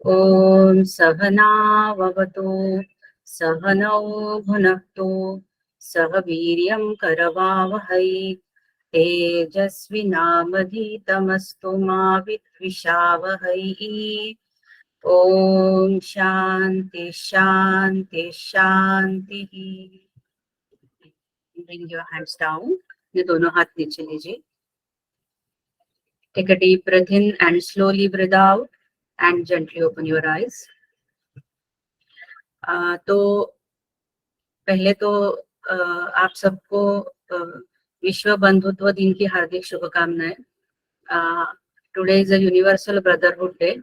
ॐ सहनाववतु सहनौ भुनक्तु सह वीर्यं करवावहै तेजस्विनामधीतमस्तु मा विद्विषावहै। ॐ शान्ति शान्ति शान्तिः। Bring your hands down. ये दोनों हाथ नीचे लीजिए. Take a deep breath in and slowly breathe out and gently open your eyes. तो पहले तो आप सबको विश्व बंधुत्व दिन की हार्दिक शुभकामनाएं. Today is a Universal Brotherhood Day.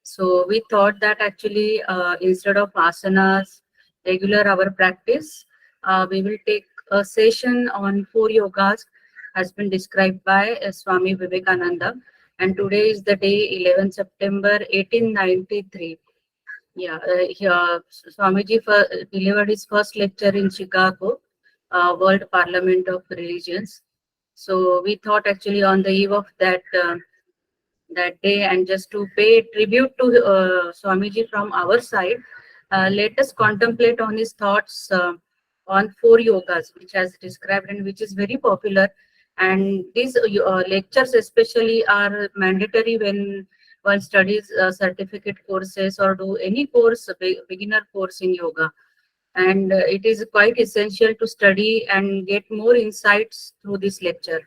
So we thought that actually instead of asanas, regular our practice, we will take a session on 4 yogas has been described by Swami Vivekananda. And today is the day 11 September 1893. Yeah, Swamiji delivered his first lecture in Chicago, World Parliament of Religions. So we thought actually on the eve of that day, and just to pay tribute to Swamiji from our side, let us contemplate on his thoughts on 4 yogas, which has described and which is very popular. And these lectures especially are mandatory when one studies certificate courses or do any course, beginner course in yoga. And it is quite essential to study and get more insights through this lecture.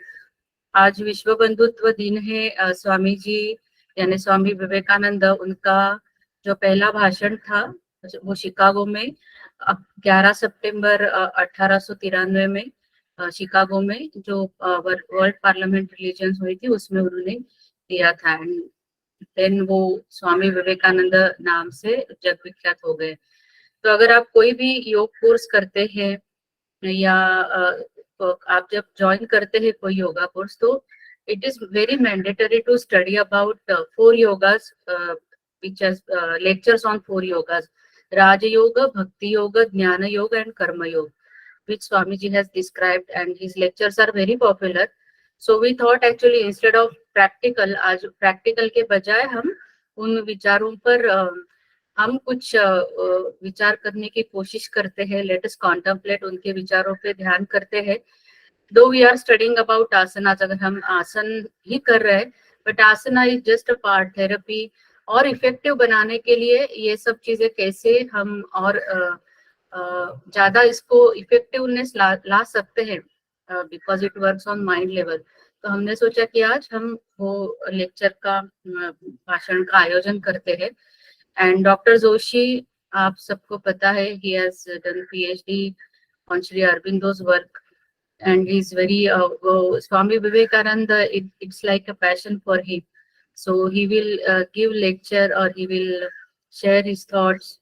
आज विश्व बंधुत्व दिन है. स्वामी जी यानी स्वामी विवेकानंद, उनका जो पहला भाषण था वो शिकागो में 11 सितंबर 1893 में शिकागो में जो वर्ल्ड पार्लियामेंट रिलीजन्स हुई थी उसमें उन्होंने दिया था. एंड देन वो स्वामी विवेकानंद नाम से जग विख्यात हो गए. तो अगर आप कोई भी योग कोर्स करते हैं या तो आप जब ज्वाइन करते हैं कोई योगा कोर्स, तो it is very mandatory to study about 4 yogas, which has lectures on 4 yogas: Raja Yoga, Bhakti Yoga, Jnana Yoga and Karma Yoga, which Swamiji has described, and his lectures are very popular. So we thought actually instead of practical, आज practical के बजाय हम उन विचारों पर हम कुछ विचार करने की कोशिश करते हैं. लेट अस कॉन्टेम्पलेट, उनके विचारों पे ध्यान करते हैं. दो we are studying about asanas, अगर हम आसन ही कर रहे हैं, but asana is just a part. Therapy और इफेक्टिव बनाने के लिए ये सब चीजें कैसे हम और ज्यादा इसको इफेक्टिवनेस ला सकते हैं, because it works on mind level. तो हमने सोचा कि आज हम वो लेक्चर का भाषण का आयोजन करते हैं. एंड डॉक्टर जोशी, आप सबको पता है, he has done PhD on Sri Aurobindo's work, and he's very Swami Vivekananda, it's like a passion for him. So he will give lecture, or he will share his thoughts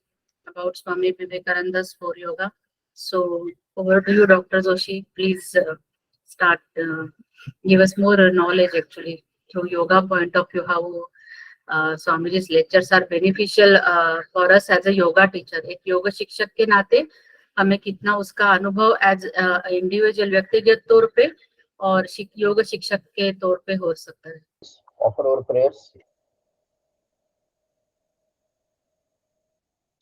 about Swami Vivekananda's 4 yoga. So over to you, Dr. Joshi. Please start, give us more knowledge actually through yoga point of view, how Swamiji's lectures are beneficial for us as a yoga teacher. एक योग शिक्षक के नाते हमें कितना उसका अनुभव as individual व्यक्तिगत तौर पे और योग शिक्षक के तौर पे हो सकता है. Offer our prayers.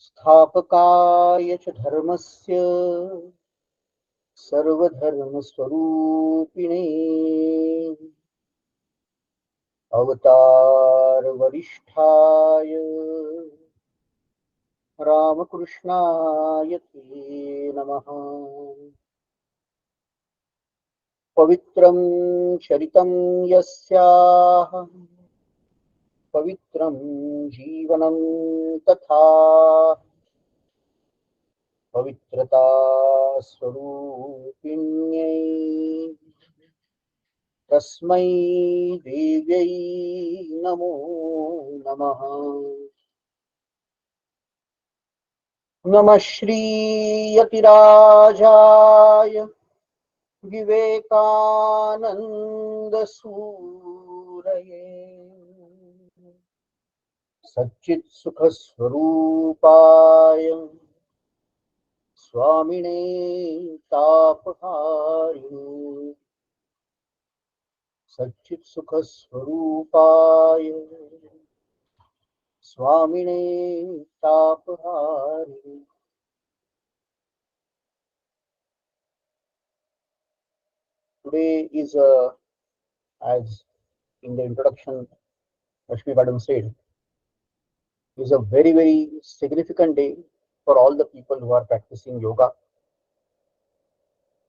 स्थापकाय च धर्मस्य सर्वधर्मस्वरूपिणे अवतार वरिष्ठाय रामकृष्णाय ते नमः. पवित्रं चरितं यस्याः पवित्रं जीवनं तथा पवित्रता स्वरूपिण्यै तस्मै देव्यै नमो नमः. नमः श्री यतिराजाय विवेकानंद सूरये सच्चित् सुख स्वरूपाय स्वामिने तापहारिणे सच्चित् सुख स्वरूपाय स्वामिने तापहारिणे। Today is, as in the introduction Rashmi Madam said, is a very, very significant day for all the people who are practicing yoga.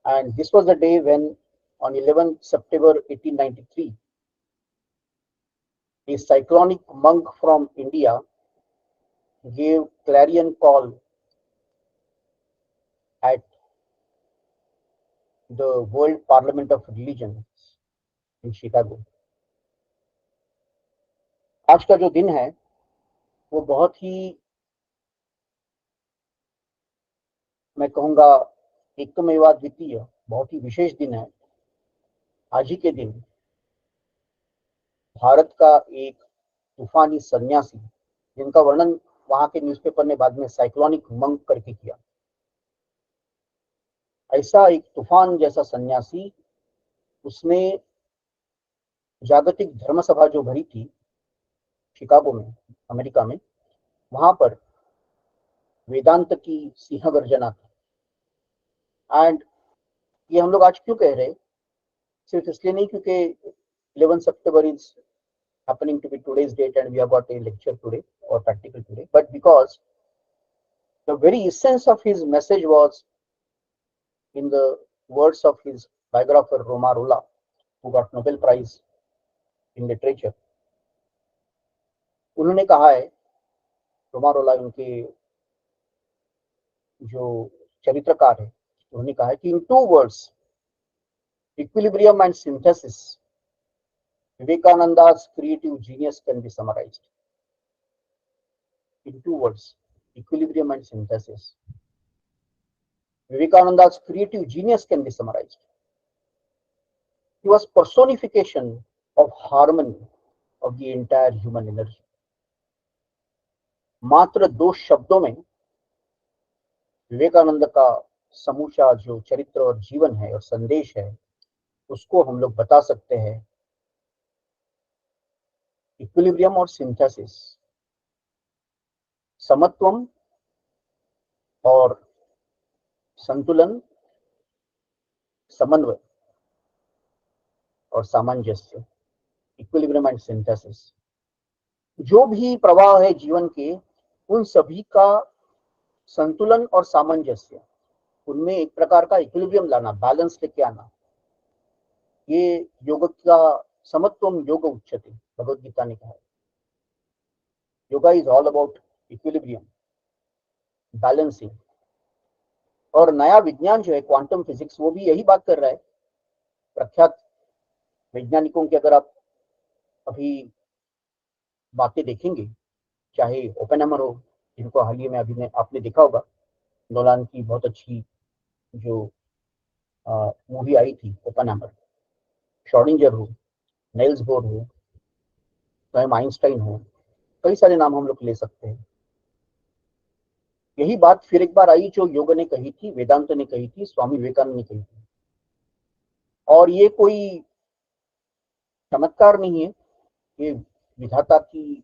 And this was the day when, on 11th September 1893, a cyclonic monk from India gave clarion call at the World Parliament of Religions in Chicago. आज का जो दिन है वो बहुत ही, मैं कहूँगा, एकमेवाद्वितीय, बहुत ही विशेष दिन है। आज ही के दिन भारत का एक तूफानी सन्यासी, जिनका वर्णन वहां के न्यूज़पेपर ने बाद में साइक्लोनिक मंक करके किया, ऐसा एक तूफान जैसा सन्यासी, उसने जागतिक धर्म सभा जो भरी थी शिकागो में, अमेरिका में, वहां पर वेदांत की सिंह गर्जना थी। एंड ये हम लोग आज क्यों कह रहे हैं, सिर्फ इसलिए नहीं क्योंकि 11 September is happening to be today's date and we have got a lecture today or practical today, but because the very essence of his message was in the words of his biographer Romarola, who got Nobel Prize in literature. उन्होंने कहा है, Romain Rolland उनके जो चरित्रकार है, उन्होंने कहा है कि in 2 words, equilibrium and synthesis, Vivekananda's creative genius can be summarized. In 2 words, equilibrium and synthesis, Vivekananda's creative genius can be summarized. He was personification of harmony of the entire human energy. मात्र 2 शब्दों में विवेकानंद का समूचा जो चरित्र और जीवन है और संदेश है, उसको हम लोग बता सकते हैं। इक्विलिब्रियम और सिंथेसिस, समत्वम और संतुलन, समन्वय और सामंजस्य, इक्विलिब्रियम एंड सिंथेसिस। जो भी प्रवाह है जीवन के, उन सभी का संतुलन और सामंजस्य, उनमें एक प्रकार का इक्विलिब्रियम लाना, बैलेंस लेके आना, ये योग का समत्वम योग उच्यते, भगवद गीता ने कहा है। Yoga is all about equilibrium, balancing. और नया विज्ञान जो है क्वांटम फिजिक्स, वो भी यही बात कर रहा है। प्रख्यात वैज्ञानिकों की अगर आप अभी बातें देखेंगे, चाहे ओपेनहाइमर हो, जिनको हाल ही में अभी आपने देखा होगा, नोलान की बहुत अच्छी जो मूवी आई थी ओपेनहाइमर, श्रोडिंगर हो, नेल्स बोर हो, स्वयं आइंस्टाइन हो, कई सारे नाम हम लोग ले सकते हैं। यही बात फिर एक बार आई जो योग ने कही थी, वेदांत ने कही थी, स्वामी विवेकानंद ने कही थी। और ये कोई चमत्कार नहीं है, ये विधाता की,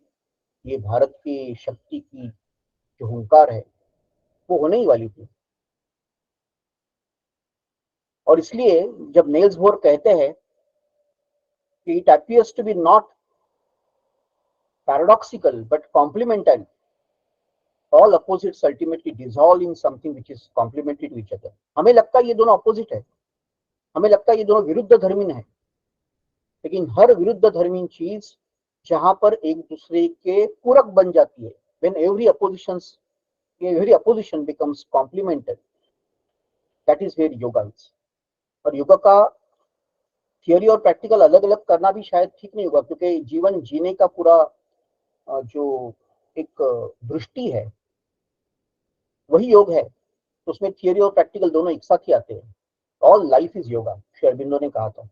ये भारत की शक्ति की जो हुंकार है, वो होने ही वाली थी। और इसलिए जब नेल्स बोर कहते हैं कि it appears to be not paradoxical but complementary, all opposites ultimately dissolve in something which is complementary to each other. हमें लगता है ये दोनों अपोजिट है, हमें लगता है ये दोनों विरुद्ध धर्मीन है, लेकिन हर विरुद्ध धर्मीन चीज जहां पर एक दूसरे के पूरक बन जाती है, when every opposition becomes complementary, that is where yoga is. और योगा का थियोरी और प्रैक्टिकल अलग अलग करना भी शायद ठीक नहीं होगा, क्योंकि जीवन जीने का पूरा जो एक दृष्टि है वही योग है, तो उसमें थियोरी और प्रैक्टिकल दोनों एक साथ ही आते हैं। All life is yoga, Shri Aurobindo ने कहा था।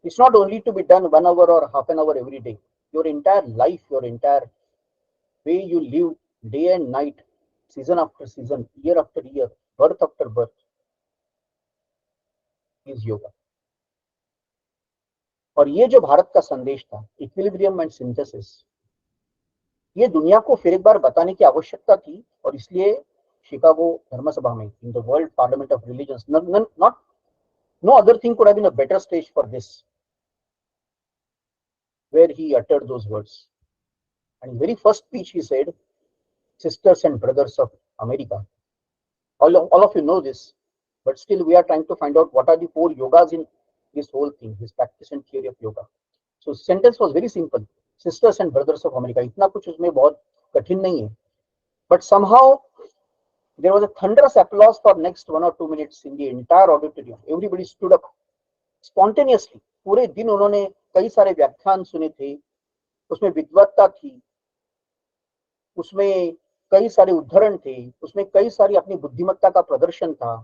It's not only to be done 1 hour और half an hour every day, your entire life, your entire way you live, day and night, season after season, year after year, birth after birth, is yoga. और ये जो भारत का संदेश था, equilibrium and synthesis, ये दुनिया को फिर एक बार बताने की आवश्यकता थी, और इसलिए शिकागो धर्म सभा में, in the world parliament of religions, not no other thing could have been a better stage for this, where he uttered those words. And in very first speech he said, sisters and brothers of America. All of you know this, but still we are trying to find out what are the four yogas in this whole thing, his practice and theory of yoga. So sentence was very simple, sisters and brothers of America. इतना कुछ उसमें बहुत कठिन नहीं है, but somehow there was a thunderous applause for next 1 or 2 minutes in the entire auditorium. Everybody stood up spontaneously. पूरे दिन उन्होंने कई सारे व्याख्यान सुने थे, उसमें विद्वत्ता थी, उसमें कई सारे उद्धरण थे, उसमें कई सारी अपनी बुद्धिमत्ता का प्रदर्शन था,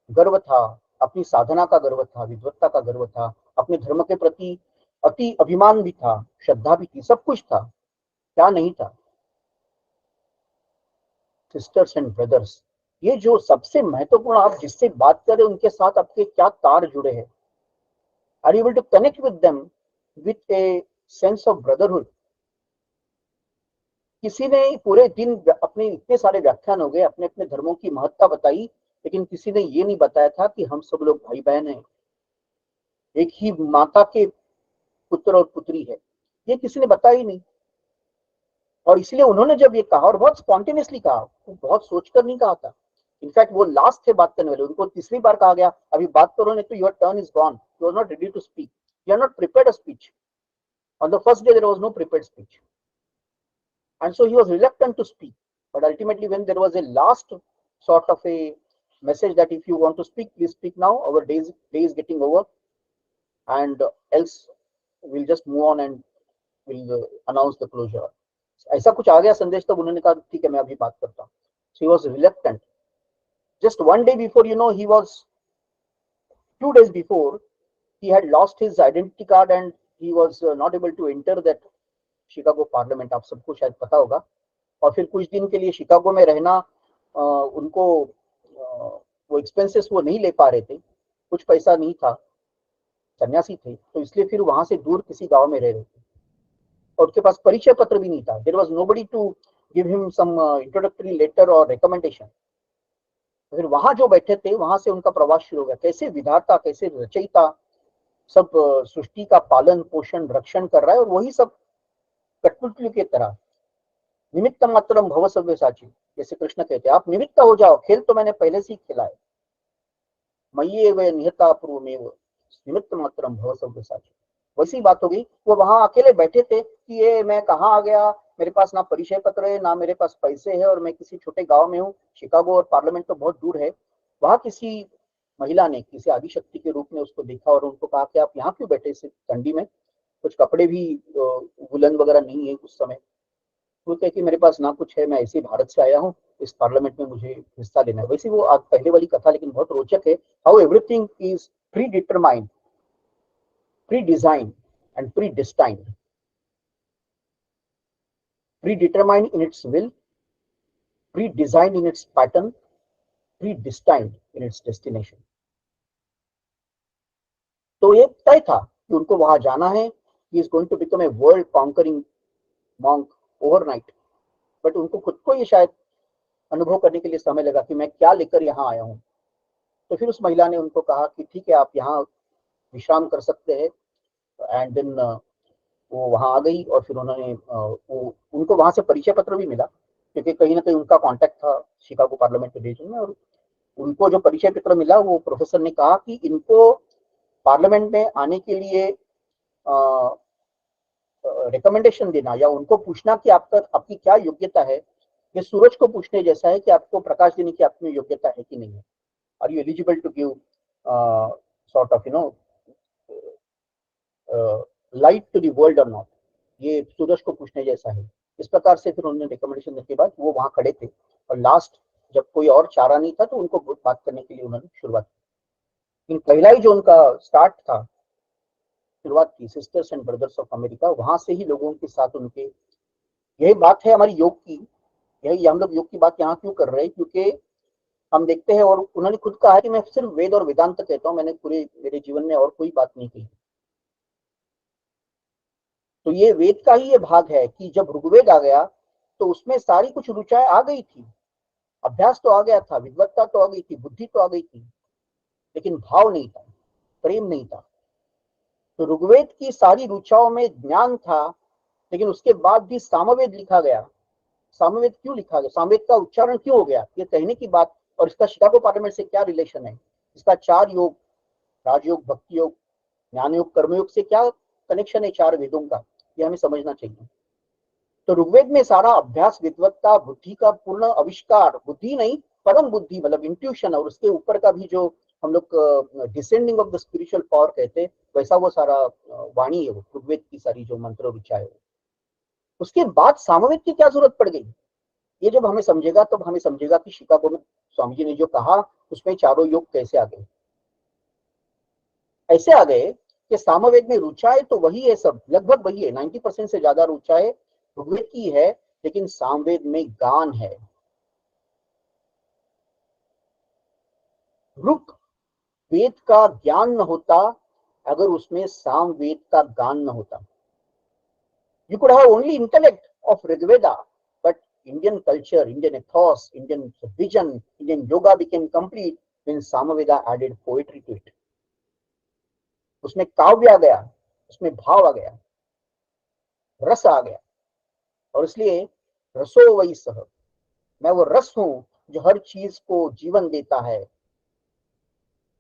गर्व था, अपनी साधना का गर्व था, विद्वत्ता का गर्व था, अपने धर्म के प्रति अति अभिमान भी था, श्रद्धा भी थी, सब कुछ था, क्या नहीं था। सिस्टर्स एंड ब्रदर्स, ये जो सबसे महत्वपूर्ण, आप जिससे बात करें उनके साथ आपके क्या तार जुड़े हैं, are you able to connect with them with a sense of brotherhood. किसी ने पूरे दिन अपने इतने सारे व्याख्यान हो गए, अपने अपने धर्मों की महत्ता बताई, लेकिन किसी ने ये नहीं बताया था कि हम सब लोग भाई बहन हैं, एक ही माता के पुत्र और पुत्री है, ये किसी ने बताया ही नहीं। और इसलिए उन्होंने जब ये कहा, और बहुत स्पॉन्टेनियसली कहा, बहुत सोचकर नहीं कहा था, इनफैक्ट वो लास्ट थे बात करने वाले, उनको तीसरी बार कहा गया अभी बात करो, नहीं तो your turn is gone, you are not ready to speak, you are not prepared a speech. On the first day there was no prepared speech, and so he was reluctant to speak. But ultimately, when there was a last sort of a message that if you want to speak, please speak now, our day is getting over, and else we'll just move on and we'll announce the closure. ऐसा कुछ आ गया संदेश, तब उन्होंने कहा ठीक है मैं अभी बात करता हूँ. So he was reluctant. Just one day before, he was 2 days before, he had lost his identity card and he was not able to enter that Chicago parliament, आप सबको शायद पता होगा। और फिर कुछ दिन के लिए शिकागो में रहना, उनको वो एक्सपेंसेस वो नहीं ले पा रहे थे, कुछ पैसा नहीं था, सन्यासी थे, तो इसलिए फिर वहां से दूर किसी गांव में रह रहे थे, और उनके पास परिचय पत्र भी नहीं था। There was nobody to give him some introductory letter और रिकमेंडेशन। फिर वहां जो बैठे थे, वहां से उनका प्रवास शुरू हो गया, कैसे विधाता, कैसे रचयिता सब सृष्टि का पालन पोषण रक्षण कर रहा है, और वही सब कठपुतली की तरह निमित्त मात्रम भव सव्यसाची, जैसे कृष्ण कहते हैं, आप निमित्त हो जाओ, खेल तो मैंने पहले से ही खेला है, मय्ये वे निहता पूर्वमेव निमित्त मात्रम भव सव्यसाची। वैसी बात हो गई। वो वहां अकेले बैठे थे कि ये मैं कहाँ आ गया, मेरे पास ना परिचय पत्र है, ना मेरे पास पैसे है, और मैं किसी छोटे गांव में हूँ, शिकागो और पार्लियामेंट तो बहुत दूर है। वहां किसी महिला ने, किसी आदिशक्ति के रूप में उसको देखा और उनको कहा कि आप यहाँ क्यों बैठे इस ठंडी में, कुछ कपड़े भी वुलन वगैरह नहीं है उस समय। वो कहे कि मेरे पास ना कुछ है, मैं ऐसे भारत से आया हूँ, इस पार्लियामेंट में मुझे हिस्सा लेना है। वैसे वो आज पहले वाली कथा, लेकिन बहुत रोचक है, how everything is predetermined, predesign and predestined, predetermined in its will, predesigned in its pattern, predestined in its destination. तो ये तय था कि उनको वहां जाना है, he is going to become a world conquering monk overnight. But उनको खुद को ये शायद अनुभव करने के लिए समय लगा कि मैं क्या लेकर यहाँ आया हूँ। तो फिर उस महिला ने उनको कहा कि ठीक है, आप यहाँ विश्राम कर सकते हैं। एंड देन वो वहां आ गई, और फिर उन्होंने उनको वहां से परिचय पत्र भी मिला, क्योंकि कहीं ना कहीं उनका कांटेक्ट था शिकागो पार्लियामेंट रीजन में। और उनको जो परिचय पत्र मिला, वो प्रोफेसर ने कहा कि इनको पार्लियामेंट में आने के लिए रिकमेंडेशन देना या उनको पूछना कि आपकी क्या योग्यता है, ये सूरज को पूछने जैसा है कि आपको प्रकाश देने की आपकी योग्यता है कि नहीं है। Are you eligible to give sort of light to the world और नॉट, ये सूरज को पूछने जैसा है। इस प्रकार से फिर उन्होंने रिकमेंडेशन देने के बाद वो वहां खड़े थे, और लास्ट जब कोई और चारा नहीं था तो उनको बात करने के लिए उन्होंने शुरुआत की। पहला ही जो उनका स्टार्ट था, शुरुआत की sisters and brothers of America, वहां से ही लोगों के साथ उनके, यही बात है हमारी योग की, यही हम लोग योग की बात यहाँ क्यों कर रहे हैं, क्योंकि हम देखते हैं, और उन्होंने खुद कहा है कि मैं सिर्फ वेद और वेदांत कहता हूँ, मैंने पूरे मेरे जीवन में और कोई बात नहीं की। तो ये वेद का ही ये भाग है कि जब ऋग्वेद आ गया, तो उसमें सारी कुछ रुचाएं आ गई थी, अभ्यास तो आ गया था, विद्वत्ता तो आ गई थी, बुद्धि तो आ गई थी, लेकिन भाव नहीं था, प्रेम नहीं था। तो ऋग्वेद की सारी रुचाओं में ज्ञान था, लेकिन उसके बाद भी सामवेद लिखा गया। सामवेद क्यों लिखा गया, सामवेद का उच्चारण क्यों हो गया, ये कहने की बात। और इसका शिकागो पार्लियामेंट से क्या रिलेशन है, इसका 4 योग, राजयोग, भक्ति योग, ज्ञान योग, कर्मयोग से क्या कनेक्शन है 4 वेदों का, ये हमें समझना चाहिए। तो ऋग्वेद में सारा अभ्यास, विद्वत्ता, बुद्धि का पूर्ण आविष्कार, बुद्धि नहीं परम बुद्धि मतलब इंट्यूशन, और उसके ऊपर का भी जो हम लोग descending of the spiritual power कहते हैं, वैसा वो सारा वाणी है, वो ऋग्वेद की सारी जो मंत्र ऋचा है। उसके बाद सामवेद की क्या जरूरत पड़ गई, ये जब हमें समझेगा तब हमें समझेगा कि शिकागो में स्वामी जी ने जो कहा उसमें चारों योग कैसे आ गए। ऐसे आ गए कि सामवेद में रुचाएं तो वही है, सब लगभग वही है, 90% से ज्यादा रुचाएं ऋग्वेद की है, लेकिन सामवेद में गान है। ऋग वेद का ज्ञान न होता अगर उसमें सामवेद का गान न होता। You could have only intellect of Rigveda, but Indian culture, Indian ethos, Indian vision, Indian yoga became complete when Samaveda added poetry to it. उसमें काव्य आ गया, उसमें भाव आ गया, रस आ गया, और इसलिए रसो वही सह, मैं वो रस हूं जो हर चीज को जीवन देता है,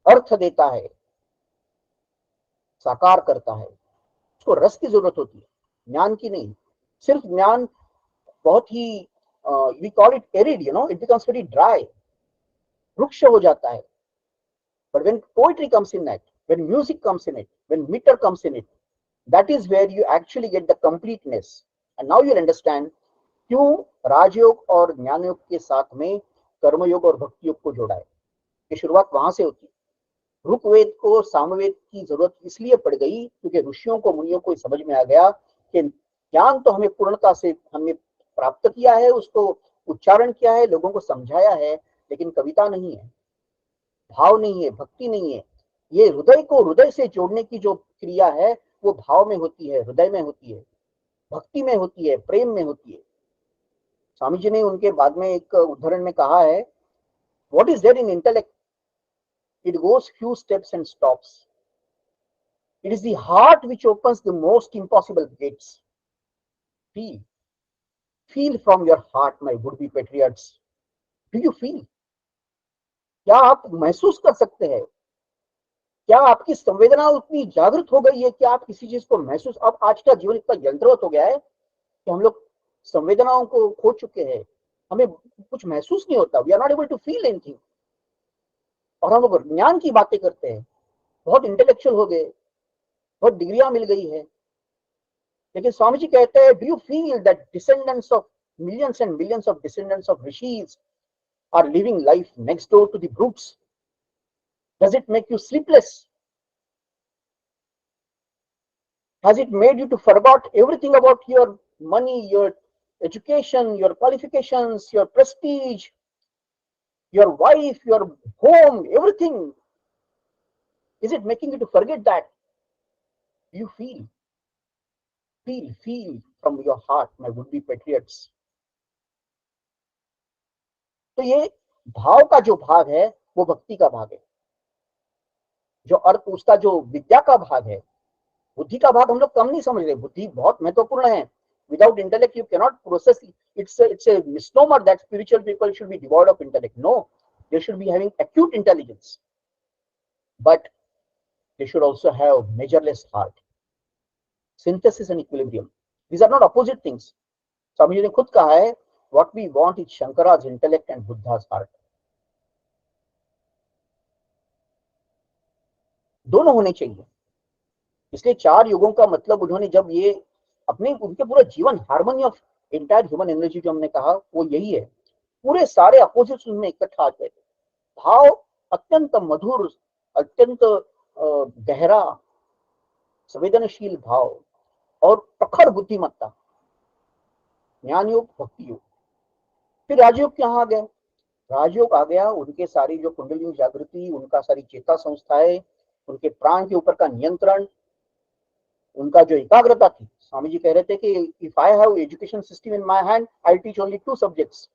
अर्थ देता है, साकार करता है। उसको रस की जरूरत होती है, ज्ञान की नहीं। सिर्फ ज्ञान बहुत ही we call it arid, you know, it becomes very dry, रुक्ष हो जाता है। But when poetry comes in it, when music comes in it, when meter comes in it, that is where you actually get the completeness. And now you'll understand क्यों राजयोग और ज्ञान योग के साथ में कर्मयोग और भक्ति योग को जोड़ा है। ये शुरुआत वहां से होती है। ऋग्वेद को सामवेद की जरूरत इसलिए पड़ गई क्योंकि ऋषियों को, मुनियों को समझ में आ गया कि ज्ञान तो हमें पूर्णता से हमने प्राप्त किया है, उसको उच्चारण किया है, लोगों को समझाया है, लेकिन कविता नहीं है, भाव नहीं है, भक्ति नहीं है। ये हृदय को हृदय से जोड़ने की जो क्रिया है वो भाव में होती है, हृदय में होती है, भक्ति में होती है, प्रेम में होती है। स्वामी जी ने उनके बाद में एक उदाहरण में कहा है, what is there in intellect, it goes few steps and stops, it is the heart which opens the most impossible gates. Feel, feel from your heart my would be patriots. Do you feel, क्या आप महसूस कर सकते हैं, क्या आपकी संवेदना उतनी जागृत हो गई है कि आप किसी चीज को महसूस। अब आज का जीवन इतना यंत्रवत हो गया है कि हम लोग संवेदनाओं को खो चुके हैं, हमें कुछ महसूस नहीं होता, we are not able to feel anything. और हम लोग ज्ञान की बातें करते हैं, बहुत इंटेलेक्चुअल हो गए, बहुत डिग्रियां मिल गई है, लेकिन स्वामी जी कहते हैं, do you feel that descendants of millions and millions of descendants of rishis are living life next door to the brutes? Does it make you sleepless? Has it made you to forget everything about your money, your education, your qualifications, your prestige, your wife, your home, everything? Is it making you to forget that? You feel from your heart, my would-be patriots. तो ये भाव का जो भाग है वो भक्ति का भाग है, जो अर्थ उसका जो विद्या का भाग है। बुद्धि का भाग हम लोग कम नहीं समझ रहे, बुद्धि बहुत महत्वपूर्ण है। Without intellect you cannot process it. It's a misnomer that spiritual people should be devoid of intellect. No, they should be having acute intelligence, but they should also have measureless heart, synthesis and equilibrium. These are not opposite things. स्वामी जी ने खुद कहा है, what we want is Shankara's intellect and Buddha's heart. दोनों होने चाहिए। इसलिए 4 युगों का मतलब उन्होंने जब ये अपने उनके पूरा जीवन, harmony of entire human energy जो हमने कहा वो यही है, पूरे सारे अपोजिट्स उनमें इकट्ठा आ गए। भाव अत्यंत मधुर, अत्यंत गहरा, संवेदनशील भाव और प्रखर बुद्धिमत्ता, ज्ञान योग, भक्ति योग। फिर राजयोग कहाँ आ गया? राजयोग आ गया, उनके सारी जो कुंडलिनी जागृति, उनका सारी चेता संस्थाएं, उनके प्राण के ऊपर का नियंत्रण, उनका जो एकाग्रता थी, स्वामी जी कह रहे थे कि if I have education system in my hand I teach only 2 subjects,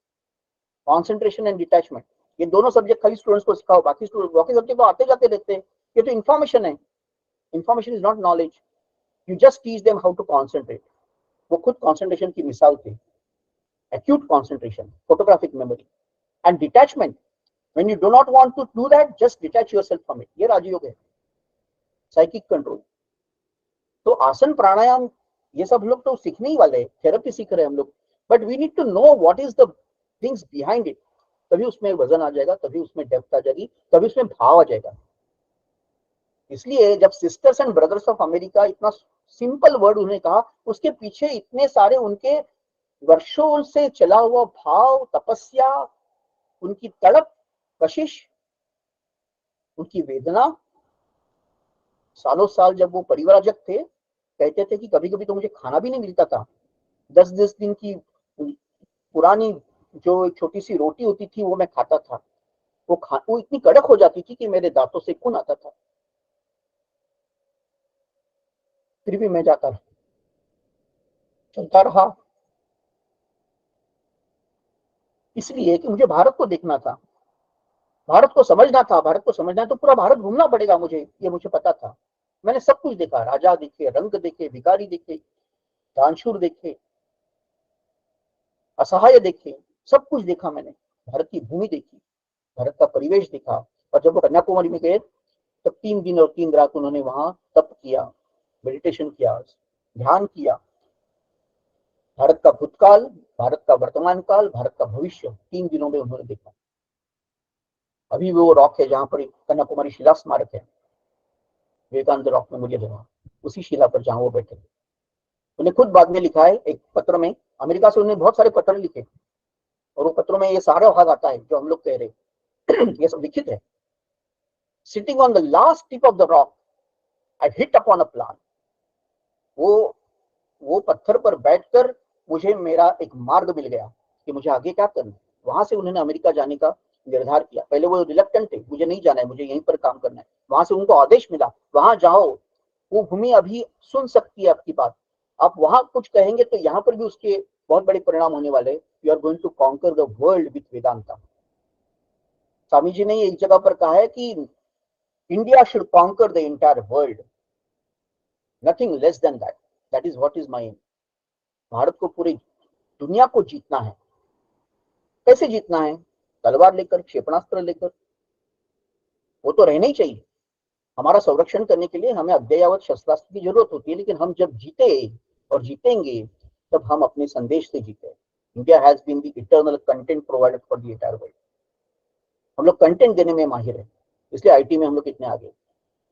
concentration and detachment. ये दोनों सब्जेक्ट खाली स्टूडेंट्स को सिखाओ, बाकी सब्जेक्ट तो आते जाते रहते हैं। ये तो इन्फॉर्मेशन है, information is not knowledge. You just teach them how to concentrate. वो खुद कॉन्सेंट्रेशन की मिसाल थे। Acute concentration, photographic memory and detachment. When you do not want to do that, just detach yourself from it. ये राजयोग है, psychic control. तो आसन प्राणायाम ये सब लोग तो सीखने ही वाले हैं, थेरेपी सीख रहे हैं हम लोग, but we need to know what is the things behind it. तभी उसमें वजन आ जाएगा, तभी उसमें डेप्थ आ जाएगी, तभी उसमें भाव आ जाएगा। इसलिए जब sisters and brothers of America, इतना सिंपल वर्ड उन्होंने कहा, उसके पीछे इतने सारे उनके वर्षों से चला हुआ भाव, तपस्या, उनकी तड़प, कशिश, उनकी वेदना। सालों साल जब वो परिव्राजक थे, कहते थे कि कभी कभी तो मुझे खाना भी नहीं मिलता था। 10-10 दिन की पुरानी जो एक छोटी सी रोटी होती थी वो मैं खाता था। वो इतनी कड़क हो जाती थी कि मेरे दांतों से खून आता था, फिर भी मैं जाता रहा, चलता रहा, इसलिए कि मुझे भारत को देखना था, भारत को समझना था। भारत को समझना है तो पूरा भारत घूमना पड़ेगा मुझे, ये मुझे पता था। मैंने सब कुछ देखा, राजा देखे, रंग देखे, भिखारी देखे, दानशूर देखे, असहाय देखे, सब कुछ देखा मैंने। भारत की भूमि देखी, भारत का परिवेश देखा। और जब वो कन्याकुमारी में गए, तब 3 दिन और 3 रात उन्होंने वहां तप किया, मेडिटेशन किया, ध्यान किया। भारत का भूतकाल, भारत का वर्तमान काल, भारत का भविष्य 3 दिनों में उन्होंने देखा। अभी वो रॉक है जहां पर कन्याकुमारी शिला स्मारक है, विवेकानंद रॉक मेमोरियल है, वहां उसी शिला पर जहां वो बैठे। उन्हें खुद बाद में लिखा है एक पत्र में, अमेरिका से उन्हें बहुत सारे पत्र लिखे, और वो पत्रों में ये सारा भाग आता है जो हम लोग कह रहे ये सब लिखित है। Sitting on the last tip of the rock I hit upon a plan. वो पत्थर पर बैठकर मुझे मेरा एक मार्ग मिल गया कि मुझे आगे क्या करना है। वहां से उन्होंने अमेरिका जाने का निर्धार किया। पहले वो रिलक्टेंट थे, मुझे नहीं जाना है, मुझे यहीं पर काम करना है। वहां से उनको आदेश मिला, वहां जाओ, वो भूमि अभी सुन सकती है आपकी बात, आप वहां कुछ कहेंगे तो यहाँ पर भी उसके बहुत बड़े परिणाम होने वाले। You are going to conquer the world with Vedanta. Swami ji ने एक जगह पर कहा है कि India should conquer the entire world, nothing less than that, that is what is my aim. Bharat को, पूरी दुनिया को जीतना है। कैसे जीतना है? तलवार लेकर, क्षेपणास्त्र लेकर, वो तो रहना ही चाहिए। हमारा संरक्षण करने के लिए हमें अद्ययावत शस्त्रास्त्र की जरूरत होती है, लेकिन हम जब जीते और जीतेंगे तब हम अपने संदेश से जीते। India has been the eternal content provider for the entire world. हम लोग कंटेंट देने में माहिर है, इसलिए आईटी में हम लोग इतने आगे।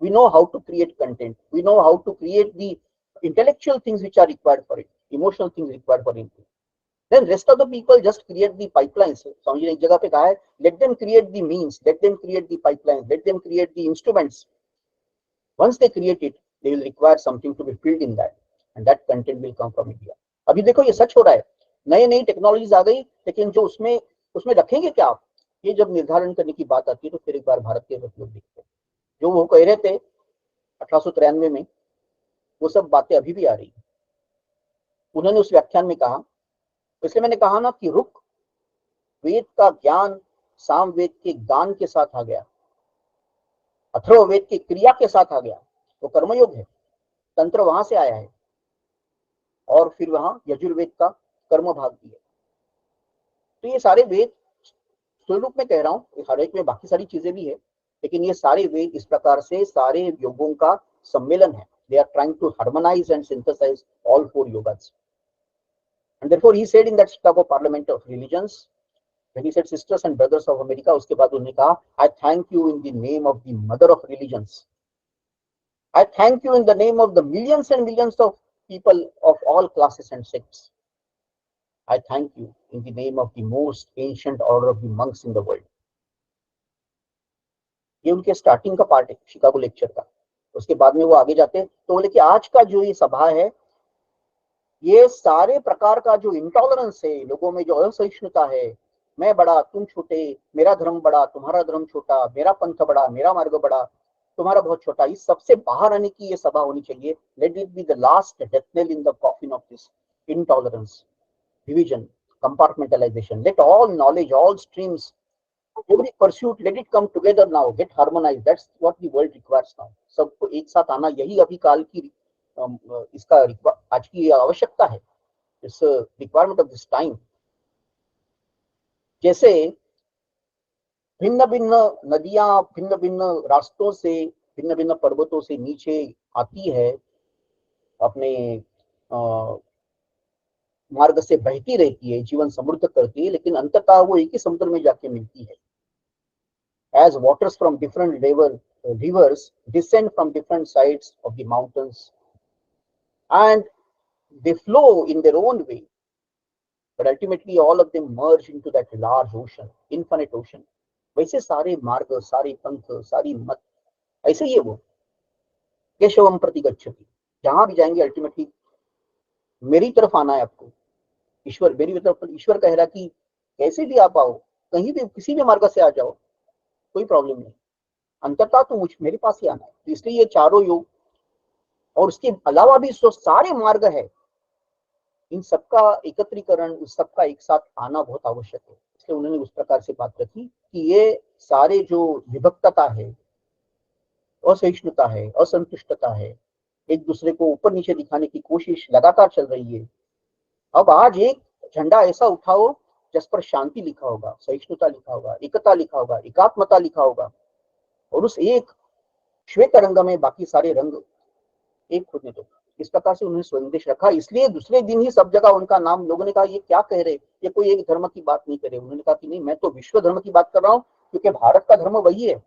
We know how to create content, we know how to create the intellectual things which are required for it, emotional things required for it. Then rest of the people just create the pipelines. Swami ji ने एक जगह पे कहा है, let them create the means, let them create the pipelines, let them create the instruments. Once they create it, they will require something to be filled in that, and that content will come from India. अभी देखो ये सच हो रहा है, नई नई technologies आ गई, लेकिन जो उसमें उसमें रखेंगे क्या आप, ये जब निर्धारण करने की बात आती है तो फिर एक बार भारत के लोग दिखते हैं। जो वो कह रहे थे 1893 में, वो सब बातें अभी भी आ रही है। उन्होंने उस व्याख्यान में कहा, इसलिए मैंने कहा ना कि रुक वेद का ज्ञान सामवेद के गान के साथ आ गया, अथर्ववेद की क्रिया के साथ आ गया। वो कर्मयोग है, तंत्र वहां से आया है, और फिर वहां यजुर्वेद का कर्म भाग भी है। तो ये सारे वेद, स्वरूप में कह रहा हूँ, हर एक में बाकी सारी चीजें भी है, लेकिन ये सारे वेद इस प्रकार से सारे योगों का सम्मेलन है। They are trying to harmonise and synthesise all 4 yogas. And therefore he said in that Chicago Parliament of Religions, when he said sisters and brothers of America, उसके बाद उन्होंने कहा, I thank you in the name of the mother of religions. I thank you in the name of the millions and millions of people of all classes and sects. I thank you in the name of the most ancient order of the monks in the world. ये उनके starting का part है Chicago lecture का। उसके बाद में वो आगे जाते हैं तो बोले कि आज का जो ये सभा है, ये सारे प्रकार का जो इंटॉलरेंस है, लोगों में जो असहिष्णुता है, मैं बड़ा तुम छोटे, मेरा धर्म बड़ा तुम्हारा धर्म छोटा, मेरा पंथ बड़ा मेरा मार्ग बड़ा, तुम्हारा बहुत छोटा, इस सबसे बाहर आने की ये सभा होनी चाहिए. Let it be the last death nail in the coffin of this intolerance, division, compartmentalization. Let all knowledge, all streams, every pursuit, let it come together now, get harmonized. That's what the world requires now. सबको एक साथ आना, यही अभी काल की इसका आज की आवश्यकता है. It's requirement of this time. जैसे भिन्न भिन्न नदियां भिन्न भिन्न रास्तों से, भिन्न भिन्न पर्वतों से नीचे आती है, अपने मार्ग से बहती रहती है, जीवन समृद्ध करती है, लेकिन अंततः वो एक ही समुद्र में जाके मिलती है. As waters from different rivers descend from different sides of the mountains and they flow in their own way, but ultimately all of them merge into that large ocean, infinite ocean. वैसे सारे मार्ग, सारे पंथ, सारी मत, ऐसे ही है वो. केशवम प्रति गच्छति, जहां भी जाएंगे अल्टीमेटली मेरी तरफ आना है आपको. ईश्वर मेरी तरफ, ईश्वर कह रहा कि कैसे भी आप आओ, कहीं भी किसी भी मार्ग से आ जाओ, कोई प्रॉब्लम नहीं, अंततः तो मुझ मेरे पास ही आना है. तो इसलिए ये चारों योग और उसके अलावा भी जो सारे मार्ग है, इन सबका एकत्रीकरण, उस सबका एक साथ आना बहुत आवश्यक है. इसलिए उन्होंने उस प्रकार से बात रखी कि ये सारे जो विभक्तता है, असहिष्णुता है, असंतुष्टता है, एक दूसरे को ऊपर नीचे दिखाने की कोशिश लगातार चल रही है. अब आज एक झंडा ऐसा उठाओ जिस पर शांति लिखा होगा, सहिष्णुता लिखा होगा, एकता लिखा होगा, एकात्मता लिखा होगा, और उस एक श्वेत रंग में बाकी सारे रंग एक होने दो. इस प्रकार से उन्होंने संदेश रखा. इसलिए दूसरे दिन ही सब जगह उनका नाम, लोगों ने कहा ये क्या कह रहे, ये कोई एक धर्म की बात नहीं कर रहे. उन्होंने कहा कि नहीं, मैं तो विश्व धर्म की बात कर रहा हूँ, क्योंकि भारत का धर्म वही है.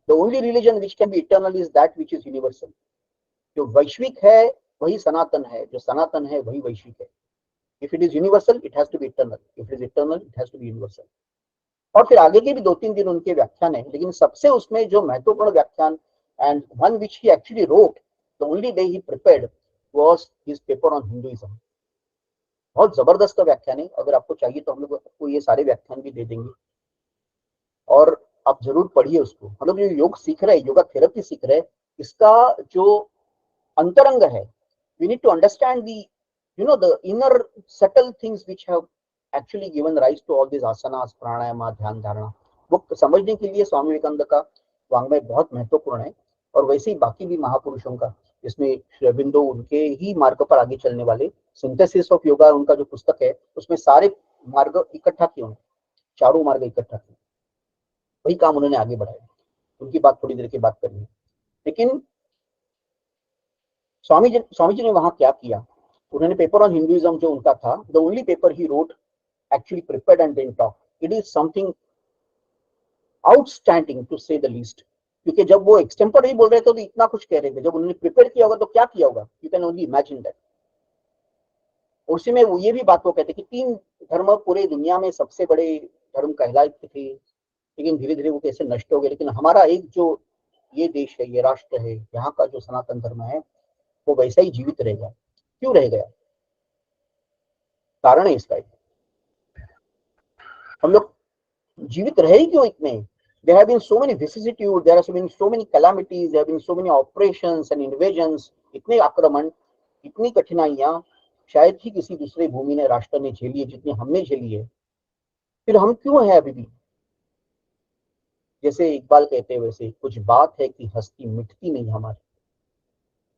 The only religion which can be eternal is that which is universal. जो वैश्विक है वही सनातन है, जो सनातन है वही वैश्विक है. If it is universal it has to be eternal, if it is eternal it has to be universal. और फिर आगे के भी 2-3 दिन उनके व्याख्यान है, लेकिन सबसे उसमें जो महत्वपूर्ण व्याख्यान, and one which he actually wrote the only day he prepared was his paper on Hinduism. बहुत जबरदस्त व्याख्यान है. अगर आपको चाहिए तो हम लोग आपको ये सारे व्याख्यान भी दे देंगे, और आप जरूर पढ़िए उसको. हम लोग जो योग सीख रहे हैं, योगा थेरेपी सीख रहे हैं, इसका जो अंतरंग है, we need to understand the the inner subtle things which have actually given rise to all these asanas, pranayama, ध्यान धारणा. वो समझने के लिए स्वामी विवेकानंद का वांग्मय बहुत महत्वपूर्ण है, और वैसे ही बाकी भी महापुरुषों का. इसमें श्री अरबिंदो उनके ही मार्ग पर आगे चलने वाले सिंथेसिस ऑफ योगा, उनका जो पुस्तक है, उसमें सारे मार्ग इकट्ठा किए उन्होंने, चारों मार्ग इकट्ठा किए. वही काम उन्होंने आगे बढ़ाया. उनकी बात थोड़ी देर के बाद करनी है. लेकिन स्वामी जी ने वहां क्या किया, उन्होंने पेपर ऑन हिंदुइज्म जो उनका था, the only paper he wrote actually prepared and then talk. It is something outstanding to say the least. क्योंकि जब वो एक्सटेम्पोररी बोल रहे थे तो इतना कुछ कह रहे थे, जब उन्होंने प्रिपेयर किया होगा तो क्या किया होगा, you can only imagine that. उसी में वो ये भी बात वो कहते कि 3 धर्म पूरे दुनिया में सबसे बड़े धर्म कहलाते थे, लेकिन धीरे धीरे वो कैसे नष्ट हो गए, लेकिन हमारा एक जो ये देश है, ये राष्ट्र है, यहाँ का जो सनातन धर्म है, वो वैसा ही जीवित रहेगा. क्यों रह गया, कारण है इसका. हम लोग जीवित रहे ही क्यों इतने. There have been so many vicissitudes, there have been so many calamities, there have been so many operations and invasions. इतने आक्रमण, इतनी कठिनाइयां शायद ही किसी दूसरे भूमि ने, राष्ट्र ने झेली है जितनी हमने झेली है. फिर हम क्यों हैं अभी भी. जैसे इकबाल कहते हैं, वैसे कुछ बात है कि हस्ती मिटती नहीं हमारी,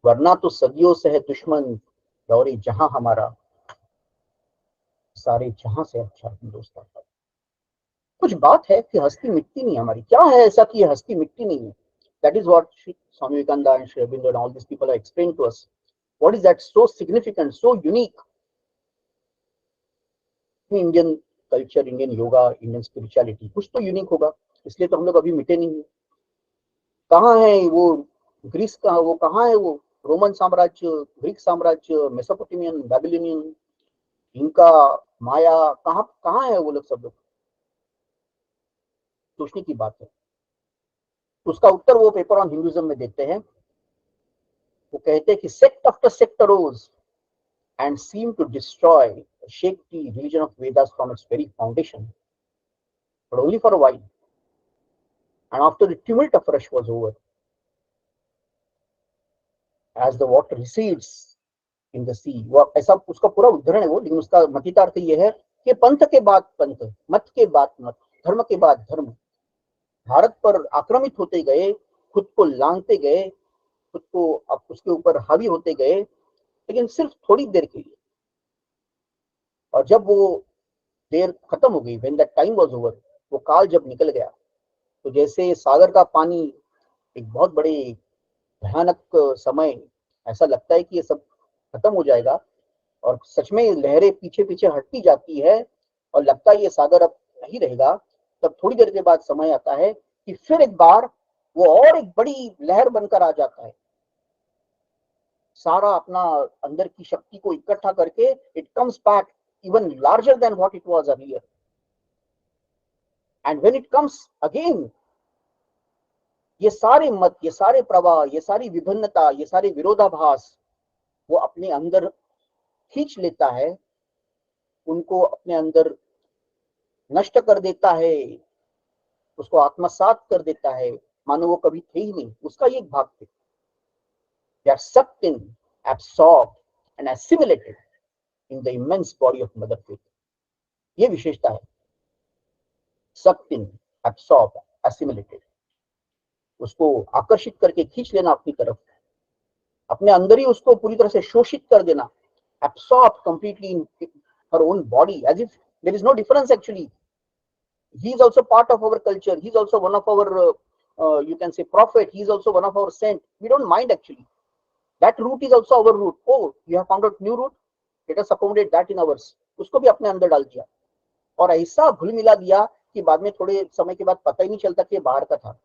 वरना तो सदियों से है दुश्मन दौरे जहां हमारा, सारे जहां से अच्छा हिंदुस्तान. कुछ बात है कि हस्ती मिटती नहीं हमारी. क्या है ऐसा कि हस्ती मिटती नहीं है. That is what Swami Vivekananda and Sri Aurobindo and all these people have explained to us. What is that so significant, so unique in Indian culture, Indian yoga, Indian spirituality? कुछ तो यूनिक होगा, इसलिए तो हम लोग अभी मिटे नहीं. कहाँ है वो ग्रीस का, वो कहाँ है वो रोमन साम्राज्य, ग्रीक साम्राज्य, मेसोपोटामियन, बेबीलोनियन, इनका, माया, कहाँ कहाँ है वो लोग सब लोग. सोचने की बात है. उसका उत्तर वो पेपर ऑन हिंदुइज्म में देते हैं. वो कहते हैं कि sect after sect arose and seemed to destroy, shake the religion of Vedas from its very foundation, but only for a while. and after the tumult of rush was over, as the water recedes in the sea, वो ऐसा उसका पूरा उदाहरण है वो, लेकिन उसका मतितार्थ ये है कि पंथ के बाद पंथ, मत के बाद मत, धर्म के बाद धर्म भारत पर आक्रमित होते गए, खुद को लांघते गए, खुद को उसके ऊपर हावी होते गए, लेकिन सिर्फ थोड़ी देर के लिए। और जब वो देर खत्म हो गई, when that time was over, वो काल जब निकल गया, तो जैसे सागर का पानी एक बहुत बड़े भयानक समय, ऐसा लगता है कि ये सब खत्म हो जाएगा, और सच में लहरें पीछे पीछे हटती जाती है और लगता है ये सागर अब नहीं रहेगा। तब थोड़ी देर के बाद समय आता है कि फिर एक बार वो और एक बड़ी लहर बनकर आ जाता है, सारा अपना अंदर की शक्ति को इकट्ठा करके it comes back even larger than what it was earlier, and when it comes again, ये सारे मत, ये सारे प्रवाह, ये सारी विभिन्नता, ये सारे विरोधाभास वो अपने अंदर खींच लेता है, उनको अपने अंदर नष्ट कर देता है, उसको आत्मसात कर देता है, मानो वो कभी थे ही नहीं, उसका ही एक भाग थे। They are sucked in, absorbed and assimilated in the immense body of Mother Faith. ये विशेषता है, sucked in, absorbed, assimilated, उसको आकर्षित करके खींच लेना अपनी तरफ, अपने अंदर ही उसको पूरी तरह से शोषित कर देना, absorbed completely in her own body, as if there is no difference actually. He is also part of our culture. He is also one of our, you can say, prophet. He is also one of our saint. We don't mind actually. That root is also our root. Oh, you have found out new root. Let us accommodate that in ours. उसको भी अपने अंदर डाल दिया और ऐसा घुल मिला दिया कि बाद में थोड़े समय के बाद पता ही नहीं चलता कि ये बाहर का था,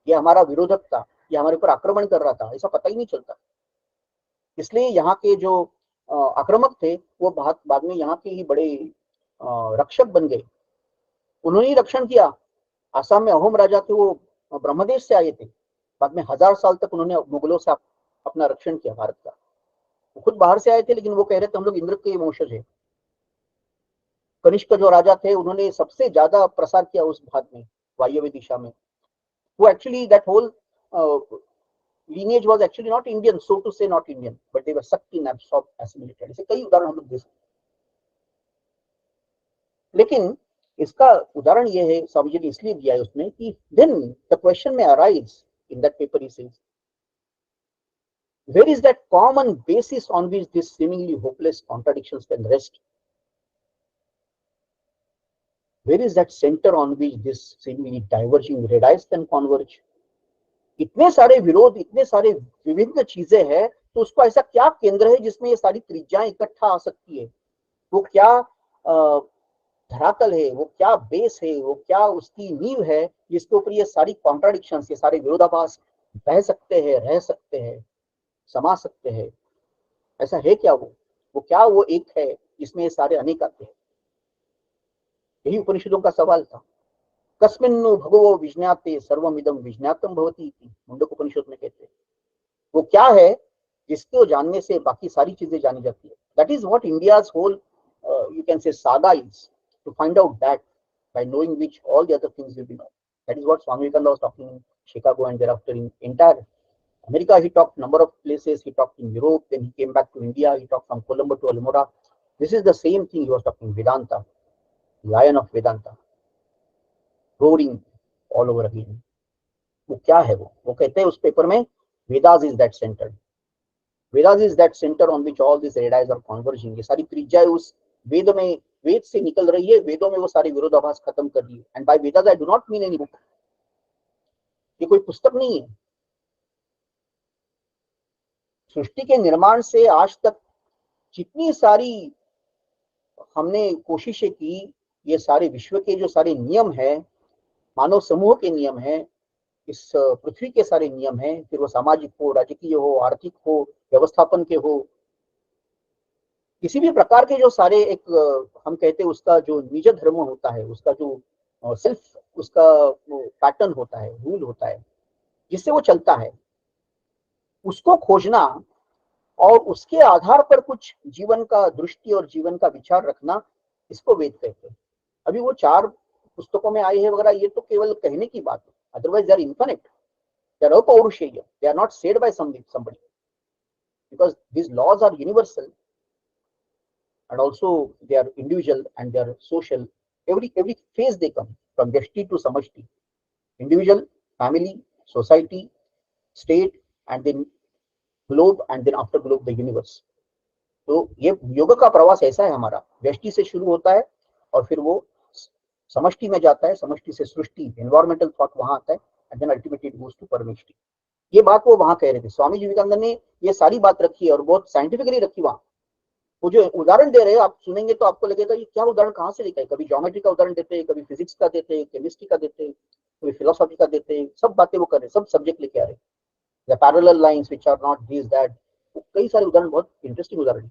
ये हमारा विरोधक था, ये हमारे ऊपर आक्रमण कर रहा था, ऐसा पता ही नहीं चलता। इसलिए यहाँ के जो आक्रामक थे वो बाद में यहाँ के ही बड़े रक्षक बन गए, उन्होंने ही रक्षण किया। आसाम में अहोम राजा थे, वो ब्रह्मदेश से आए थे, बाद में 1000 साल तक उन्होंने मुगलों से अपना रक्षण किया भारत का। वो खुद बाहर से आए थे, लेकिन वो कह रहे थे हम लोग इंद्र के वंशज है। कनिष्क जो राजा थे उन्होंने सबसे ज्यादा प्रसार किया उस भाग में, वायव्य दिशा में। वो actually that whole lineage was actually not Indian, so to say not Indian, but they were sucked in, absorbed, assimilated. ऐसे कई उदाहरण हम लोग दे सकते। लेकिन इसका उदाहरण ये है, स्वामी जी ने इसलिए दिया है उसमें कि then the question may arise in that paper, he says, where is that common basis on which this seemingly hopeless contradictions can rest? Where is that center on which this seemingly diverging red eyes can converge? इतने सारे विरोध, इतने सारे विभिन्न चीजें हैं, तो उसको ऐसा क्या केंद्र है जिसमें ये सारी त्रिज्याएं इकट्ठा आ सकती है? वो क्या धरातल है, वो क्या बेस है, वो क्या उसकी नींव है जिसके ऊपर ये सारी कॉन्ट्राडिक्शंस, ये सारे विरोधाभास बह सकते हैं, रह सकते हैं, समा सकते हैं? ऐसा है क्या वो क्या वो एक है जिसमें ये सारे अनेक आते हैं? यही उपनिषदों का सवाल था। कस्मिन्नु भगवो विज्ञाते सर्वमिदं विज्ञातम भवति इति मुंडक उपनिषद में कहते हैं। वो क्या है जिसको जानने से बाकी सारी चीजें जानी जाती है। That is what India's whole you can say saga is, to find out that, by knowing which all the other things will be known. That is what Swami Vivekananda was talking in Chicago, and thereafter in entire America. He talked number of places. He talked in Europe, then he came back to India. He talked from Colombo to Almora. This is the same thing he was talking. Vedanta, lion of Vedanta, roaring all over again. वो क्या है? वो कहते हैं उस paper में, Vedas is that center. Vedas is that center on which all these red eyes are converging. ये सारी त्रिज्याएं उस वेद में, वेद से निकल रही है, वेदों में वो सारे विरोधाभास खत्म कर दिए। And by Vedas I do not mean any book, ये कोई पुस्तक नहीं है। सृष्टि के निर्माण से आज तक जितनी सारी हमने कोशिशें की, ये सारे विश्व के जो सारे नियम है, मानव समूह के नियम है, इस पृथ्वी के सारे नियम है, फिर वो सामाजिक हो, राजकीय हो, आर्थिक हो, व्यवस्थापन के हो, किसी भी प्रकार के जो सारे एक हम कहते हैं उसका जो निज धर्म होता है, उसका जो सेल्फ, उसका पैटर्न होता है, रूल होता है जिससे वो चलता है, उसको खोजना और उसके आधार पर कुछ जीवन का दृष्टि और जीवन का विचार रखना, इसको वेद कहते हैं। अभी वो 4 पुस्तकों में आए हैं वगैरह, ये तो केवल कहने की बात है। Otherwise, they are infinite. They are apaurushaya. They are not said by somebody. Because these laws are universal and also they are individual and they are social. Every phase they come from Vyashti to Samashti. Individual, family, society, state, and then globe, and then after globe the universe. तो ये योग का प्रवास ऐसा है हमारा, व्यष्टि से शुरू होता है और फिर वो समष्टि में जाता है, समष्टि से सृष्टि, एनवायरमेंटल थॉट वहां आता है, and then ultimately it goes to Parameshti. ये बात वो वहां कह रहे थे, स्वामी विवेकानंद ने ये सारी बात रखी है और बहुत साइंटिफिकली रखी वहां। वो जो उदाहरण दे रहे हैं आप सुनेंगे तो आपको लगेगा ये क्या उदाहरण कहाँ से लिखा है, कभी ज्योमेट्री का उदाहरण देते हैं, कभी फिजिक्स का देते हैं, केमिस्ट्री का देते हैं, कभी फिलोसॉफी का देते हैं, सब बातें वो कर रहे हैं, सब सब्जेक्ट लेके आ रहे हैं, parallel lines which are not this that, कई सारे उदाहरण, बहुत इंटरेस्टिंग उदाहरण।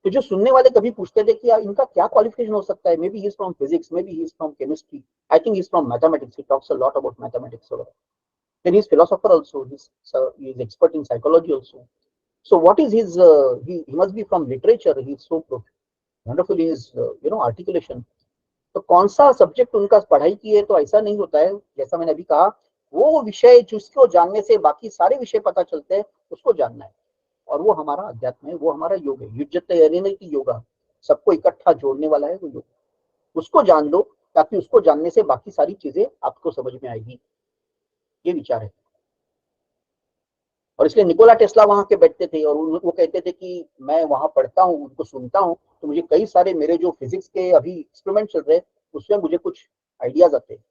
तो जो सुनने वाले कभी पूछते थे कि यार इनका क्या क्वालिफिकेशन हो सकता है, may be he is from physics, may be he is from chemistry, I think he is from mathematics, he talks a lot about mathematics, then he's philosopher also, he's expert in psychology also. So what is his he must be from literature, he's so wonderful in his articulation. तो कौन सा subject उनका पढ़ाई की है, तो ऐसा नहीं होता है, जैसा मैंने अभी कहा, वो विषय जिसको जानने से बाकी सारे विषय पता चलते हैं, उसको जानना है, और वो हमारा अध्यात्म है, वो हमारा योग है। युज्यते अनेनैति योगा, सबको इकट्ठा जोड़ने वाला है वो योग, उसको जान लो, ताकि उसको जानने से बाकी सारी चीजें आपको समझ में आएगी, ये विचार है। और इसलिए निकोला टेस्ला वहां के बैठते थे और वो कहते थे कि मैं वहां पढ़ता हूँ, उनको सुनता हूँ, तो मुझे कई सारे मेरे जो फिजिक्स के अभी एक्सपेरिमेंट चल रहे हैं उसमें मुझे कुछ आइडियाज आते हैं।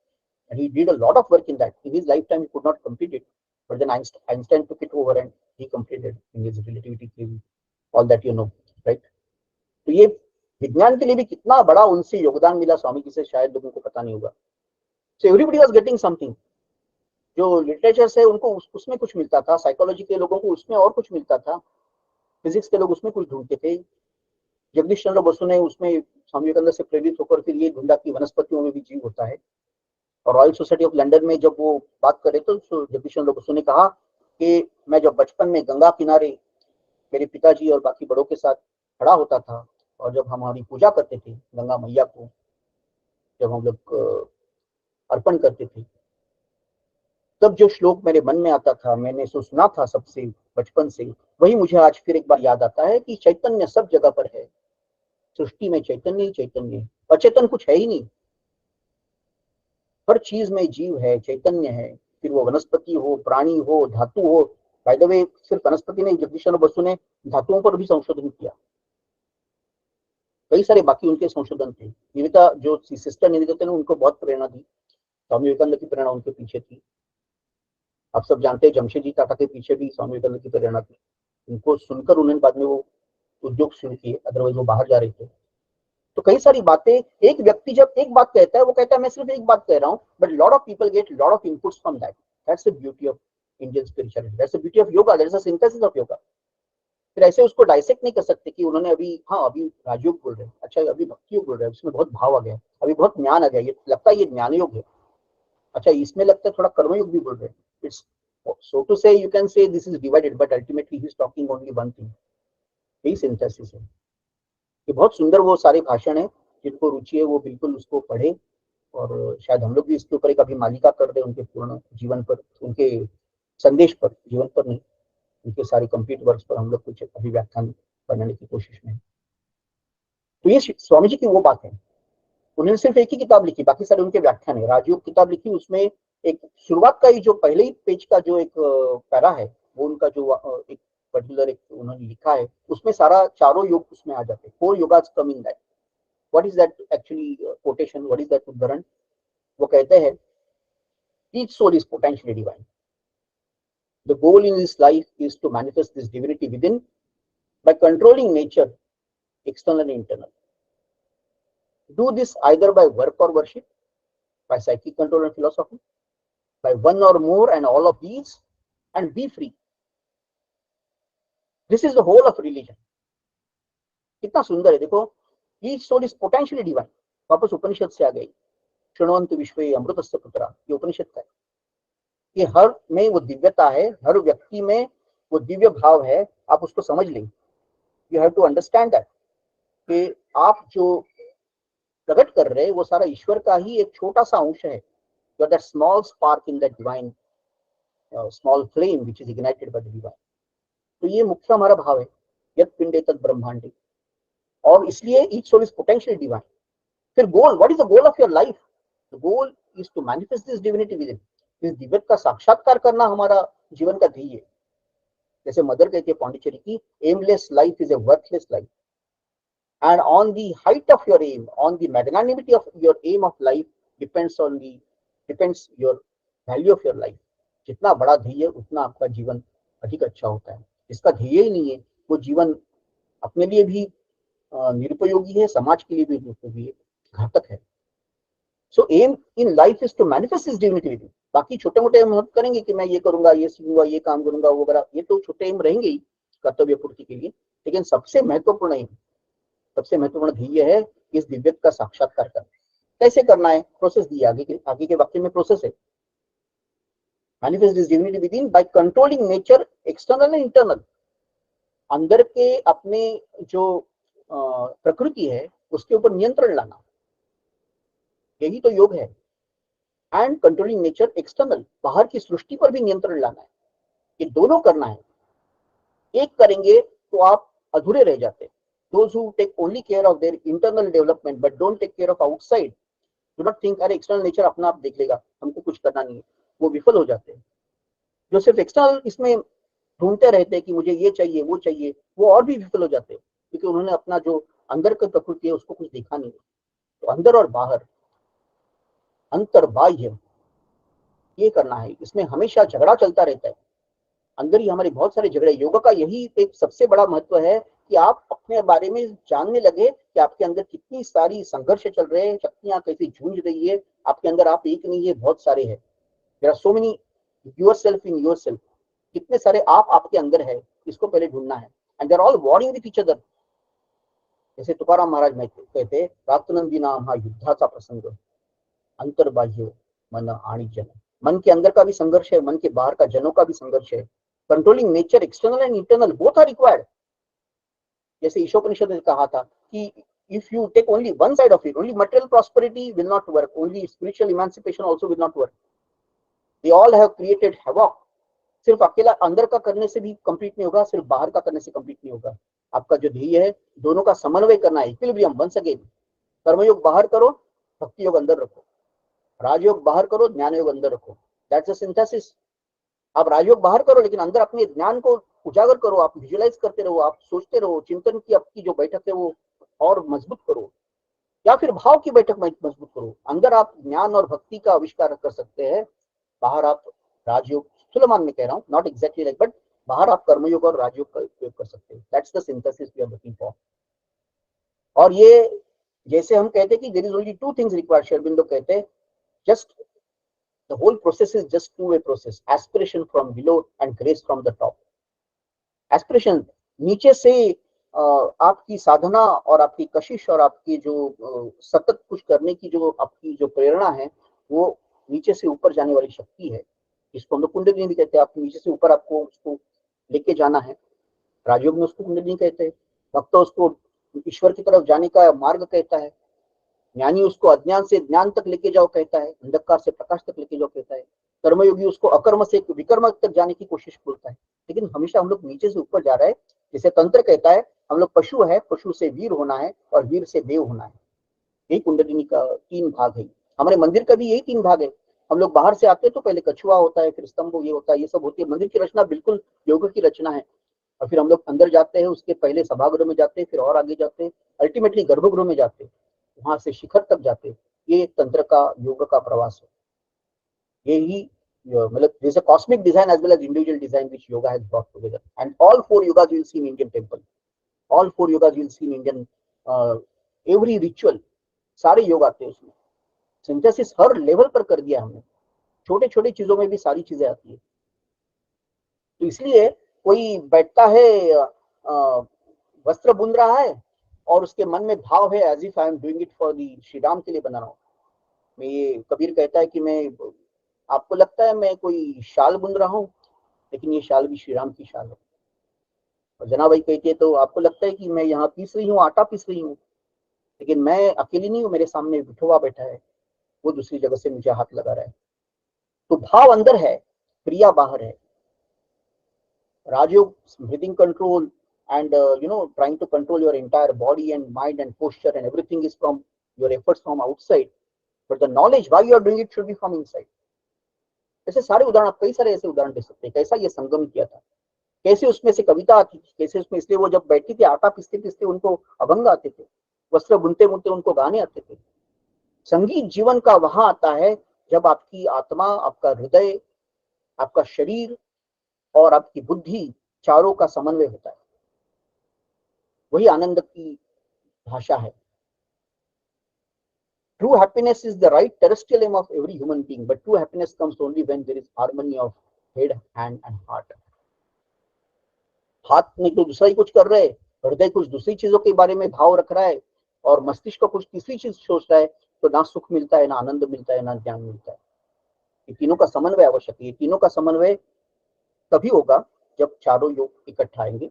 And he did a lot of work in that. In his lifetime, he could not complete it, but then Einstein took it over and he completed in his relativity theory, all that you know, right? तो ये विज्ञान के लिए भी कितना बड़ा उनसे योगदान मिला स्वामी जी से, शायद लोगों को पता नहीं होगा। So everybody was getting something. जो लिटरेचर है उनको उसमें कुछ मिलता था, साइकोलॉजी के लोगों को उसमें और कुछ मिलता था, फिजिक्स के लोग उसमें कुछ ढूंढते थे। जगदीश चंद्र बसु ने उसमें स्वामी विवेकानंद से प्रेरित होकर फिर ये ढूंढा कि वनस्पतियों में भी जीव होता है। और रॉयल सोसाइटी ऑफ लंदन में जब वो बात करे तो जगदीश चंद्र बसु ने कहा कि मैं जब बचपन में गंगा किनारे मेरे पिताजी और बाकी बड़ों के साथ खड़ा होता था, और जब हम हमारी पूजा करते थे गंगा मैया को, जब हम लोग अर्पण करते थे, तब जो श्लोक मेरे मन में आता था, मैंने सुना था सबसे बचपन से, वही मुझे आज फिर एक बार याद आता है कि चैतन्य सब जगह पर है, सृष्टि में चैतन्य ही चैतन्य, अचेतन कुछ है ही नहीं, हर चीज में जीव है, चैतन्य है, फिर वो वनस्पति हो, प्राणी हो, धातु हो। बाय द वे, सिर्फ वनस्पति नहीं, जगदीश चंद्र बसु ने धातुओं पर भी संशोधन किया, कई सारे बाकी उनके संशोधन थे। निविता जो सिस्टर निविता ने उनको बहुत प्रेरणा दी, स्वामी विवेकानंद की प्रेरणा उनके पीछे थी। आप सब जानते हैं जमशेदजी टाटा के पीछे भी स्वामी विवेकानंद की प्रेरणा थी, उनको सुनकर उन्होंने बाद में वो उद्योग शुरू किए, अदरवाइज वो बाहर जा रहे थे। तो कई सारी बातें, एक व्यक्ति जब एक बात कहता है, वो कहता है मैं सिर्फ एक बात कह रहा हूँ, but lot of people get lot of inputs from that, that's the beauty of Indian spirituality, that's the beauty of yoga, that's the synthesis of yoga. फिर ऐसे उसको डाइसेक्ट नहीं कर सकते कि उन्होंने अभी, हाँ अभी राजयोग बोल रहे हैं, अच्छा अभी भक्ति योग बोल रहे हैं, उसमें बहुत भाव आ गया, अभी बहुत ज्ञान आ गया, ये लगता है ये ज्ञान योग है, अच्छा इसमें लगता है थोड़ा कर्मयोग भी बोल रहे हैं। It's so to say, you can say this is divided, but ultimately he is talking only one thing, यही सिंथेसिस है। ये बहुत सुंदर वो सारे भाषण है, जिनको रुचि है वो बिल्कुल उसको पढ़े, और शायद हम लोग भी इसके ऊपर एक अभी मालिका कर दे, उनके पूर्ण जीवन पर, उनके संदेश पर, जीवन पर नहीं, उनके सारे कंप्लीट वर्क्स पर हम लोग कुछ अभी व्याख्यान बनाने की कोशिश में है। तो ये स्वामी जी की वो बात है, उन्होंने सिर्फ एक ही किताब लिखी, बाकी सारे उनके व्याख्यान है। राजयोग किताब लिखी, उसमें एक शुरुआत का ही जो पहले ही पेज का जो एक पैरा है, वो उनका जो एक पर्टिकुलर एक उन्होंने लिखा है, उसमें सारा चारों योग उसमें आ जाते हैं, 4 yogas come in that. What is that actually quotation, what is that udaharan? वो कहते हैं each soul is potentially divine. The goal in this life is to manifest this divinity within by controlling nature, external and internal. Do this either by work or worship, by psychic control and philosophy, by one or more and all of these, and be free. This is the whole of religion. कितना सुंदर है, देखो, each soul is potentially divine. वापस उपनिषद से आ गई, शृण्वन्तु विश्वे अमृतस्य पुत्रा, ये उपनिषद का है। कि हर में वो दिव्यता है, हर व्यक्ति में वो दिव्य भाव है, आप उसको समझ लें। You have to understand that कि आप जो प्रकट कर रहे हैं वो सारा ईश्वर का ही एक छोटा सा अंश है, You are that small spark in that divine small flame which is ignited by the divine. तो ये मुख्य हमारा भाव है, यत पिंडे तत् ब्रह्मांडे, और इसलिए each soul is potentially divine. फिर गोल, what is the goal of your life? The goal is to manifest this divinity within. इस दिव्यता का साक्षात्कार करना हमारा जीवन का ध्येय है. जैसे मदर कहती है पांडिचेरी की, aimless life is a worthless life. And on the height of your aim, on the magnanimity of your aim of life depends your value of your life. जितना बड़ा ध्येय उतना आपका जीवन अधिक अच्छा होता है. इसका ध्येय ही नहीं है, वो जीवन अपने लिए भी निरुपयोगी है, समाज के लिए भी निरुपयोगी है, घातक है. So aim in life is to manifest this divinity with you. बाकी छोटे मोटे हम करेंगे कि मैं ये करूंगा, ये सीखूंगा, ये काम करूंगा, वो वगैरह, ये तो छोटे एम रहेंगे ही कर्तव्य पूर्ति के लिए. लेकिन सबसे महत्वपूर्ण एम, सबसे महत्वपूर्ण ध्येय है इस दिव्यता का साक्षात्कार करना. कैसे करना है, प्रोसेस दी आगे के वाक्य में प्रोसेस है. Manifest this divinity with in by controlling nature external and internal. अंदर के अपने जो प्रकृति है उसके ऊपर नियंत्रण लाना, यही तो योग है. एंड कंट्रोलिंग नेचर एक्सटर्नल, बाहर की सृष्टि पर भी नियंत्रण लाना है. ये दोनों करना है. एक करेंगे तो आप अधूरे रह जाते हैं. Those who take only care of their internal development but don't take care of outside, do not think अरे एक्सटर्नल नेचर अपना आप देख लेगा, हमको कुछ करना नहीं है, वो विफल हो जाते हैं. जो सिर्फ एक्सटर्नल इसमें ढूंढते रहते हैं कि मुझे ये चाहिए वो चाहिए, वो और भी विफल हो जाते हैं, क्योंकि उन्होंने अपना जो अंदर का प्रकृति है उसको कुछ देखा नहीं. तो अंदर और बाहर, अंतर बाह्य, ये करना है. इसमें हमेशा झगड़ा चलता रहता है. अंदर ही हमारे बहुत सारे झगड़े. योग का यही एक सबसे बड़ा महत्व है कि आप अपने बारे में जानने लगे कि आपके अंदर कितनी सारी संघर्ष चल रहे हैं, शक्तियां कैसी जूझ रही है आपके अंदर. आप एक नहीं है, बहुत सारे हैं. There are so many yourself in yourself. कितने सारे आप आपके अंदर है, इसको पहले ढूंढना है. And they are all warring with each other. जैसे तुकाराम महाराज में कहते, रातनंदी नाम हा युद्धाचा प्रसंग, अंतर्बाह्य मन आणि जन. मन के अंदर का भी संघर्ष है, मन के बाहर का जनों का भी संघर्ष है. Controlling nature external and internal both are required. जैसे ईशोपनिषद ने कहा था कि if you take only one side of it, only material prosperity will not work, only spiritual emancipation also will not work. They all have created havoc. सिर्फ अकेला अंदर का करने से भी कंप्लीट नहीं होगा, सिर्फ बाहर का करने से कंप्लीट नहीं होगा. आपका जो ध्येय है, दोनों का समन्वय करना है, इक्विलिब्रियम. वंस अगेन, कर्मयोग बाहर करो, भक्ति योग अंदर रखो. राजयोग बाहर करो, ज्ञान योग अंदर रखो. That's the synthesis. आप राजयोग बाहर करो लेकिन अंदर अपने ज्ञान को उजागर करो. आप विजुअलाइज करते रहो, आप सोचते रहो, चिंतन की आपकी जो बैठक है वो और मजबूत करो, या फिर भाव की बैठक मजबूत करो. अंदर आप ज्ञान और भक्ति का आविष्कार कर सकते हैं, बाहर आप राजयोग, सुलेमान में कह रहा हूँ, नॉट एग्जैक्टली लाइक, बट बाहर आप कर्मयोग और राजयोग का उपयोग कर सकते हैं. That's the synthesis we are looking for. और ये जैसे हम कहते हैं कि there is only two things required, Sri Aurobindo कहते हैं, just the whole process is just two-way process, aspiration from below and grace from the top. aspiration नीचे से आपकी साधना और आपकी कशिश और आपकी जो सतत कुछ करने की जो आपकी जो प्रेरणा है, वो नीचे से ऊपर जाने वाली शक्ति है. इसको हम लोग कुंडलिनी भी कहते हैं. आप नीचे से ऊपर आपको उसको लेके जाना है. राजयोग में उसको कुंडलिनी कहते हैं. भक्त उसको ईश्वर की तरफ जाने का मार्ग कहता है. ज्ञानी उसको अज्ञान से ज्ञान तक लेके जाओ कहता है, अंधकार से प्रकाश तक लेके जाओ कहता है. कर्मयोगी उसको अकर्म से विकर्म तक जाने की कोशिश करता है. लेकिन हमेशा हम लोग नीचे से ऊपर जा रहे हैं. जैसे तंत्र कहता है, हम लोग पशु है, पशु से वीर होना है और वीर से देव होना है. यही कुंडलिनी का 3 भाग है. हमारे मंदिर का भी यही 3 भाग है. हम लोग बाहर से आते हैं तो पहले कछुआ होता है, फिर स्तंभ ये होता है, ये सब होती है. मंदिर की रचना बिल्कुल योग की रचना है. और फिर हम लोग अंदर जाते हैं, उसके पहले सभागृह में जाते हैं, फिर और आगे जाते हैं, अल्टीमेटली गर्भगृह में जाते हैं, वहां से शिखर तक जाते. ये तंत्र का योग का प्रवास है. यही मतलब there is a cosmic design as well as individual design which yoga has brought together, and all 4 yogas you will see in Indian temple. all 4 yogas you will see in Indian every ritual. सारे योग आते हैं उसमें. Synthesis हर level पर कर दिया हमने. छोटे छोटे चीजों में भी सारी चीजें आती है. तो इसलिए कोई बैठता है, वस्त्र बुन रहा है और उसके मन में भाव है as if I am doing it for the Shri Ram के लिए बना रहा हूँ. मैं ये कबीर कहता है कि मैं, आपको लगता है मैं कोई शाल बुन रहा हूँ, लेकिन ये शाल भी श्री राम की शाल है. और जनाबाई कहती है, तो आपको लगता है कि मैं यहाँ पीस रही हूँ, आटा पीस रही हूँ, लेकिन मैं अकेली नहीं हूँ, मेरे सामने विठोबा बैठा है, वो दूसरी जगह से मुझे हाथ लगा रहा है. तो भाव अंदर है, क्रिया बाहर है। राजयोग, breathing control and trying to control your entire body and mind and posture and everything is from your efforts from outside, but the knowledge why you are doing it should be from inside. ऐसे सारे उदाहरण, आप कई सारे ऐसे उदाहरण दे सकते हैं, कैसा ये संगम किया था, कैसे उसमें से कविता आती थी, कैसे उसमें, इसलिए वो जब बैठी थी आटा पीसते पीसते उनको अभंग आते थे, वस्त्र बुनते बुनते उनको गाने आते थे। संगीत जीवन का वहां आता है जब आपकी आत्मा, आपका हृदय, आपका शरीर और आपकी बुद्धि चारों का समन्वय होता है। वही आनंद की भाषा है। True happiness is the right terrestrial aim of every human being, but true happiness comes only when there is harmony of head, hand and heart. हाथ में तो दूसरा ही कुछ कर रहा है, हृदय कुछ दूसरी चीजों के बारे में भाव रख रहा है और मस्तिष्क को कुछ तीसरी चीज सोच रहा है, तो ना सुख मिलता है, ना आनंद मिलता है, ना ज्ञान मिलता है। ये तीनों का समन्वय आवश्यक है। ये तीनों का समन्वय तभी होगा जब चारों योग इकट्ठा आएंगे,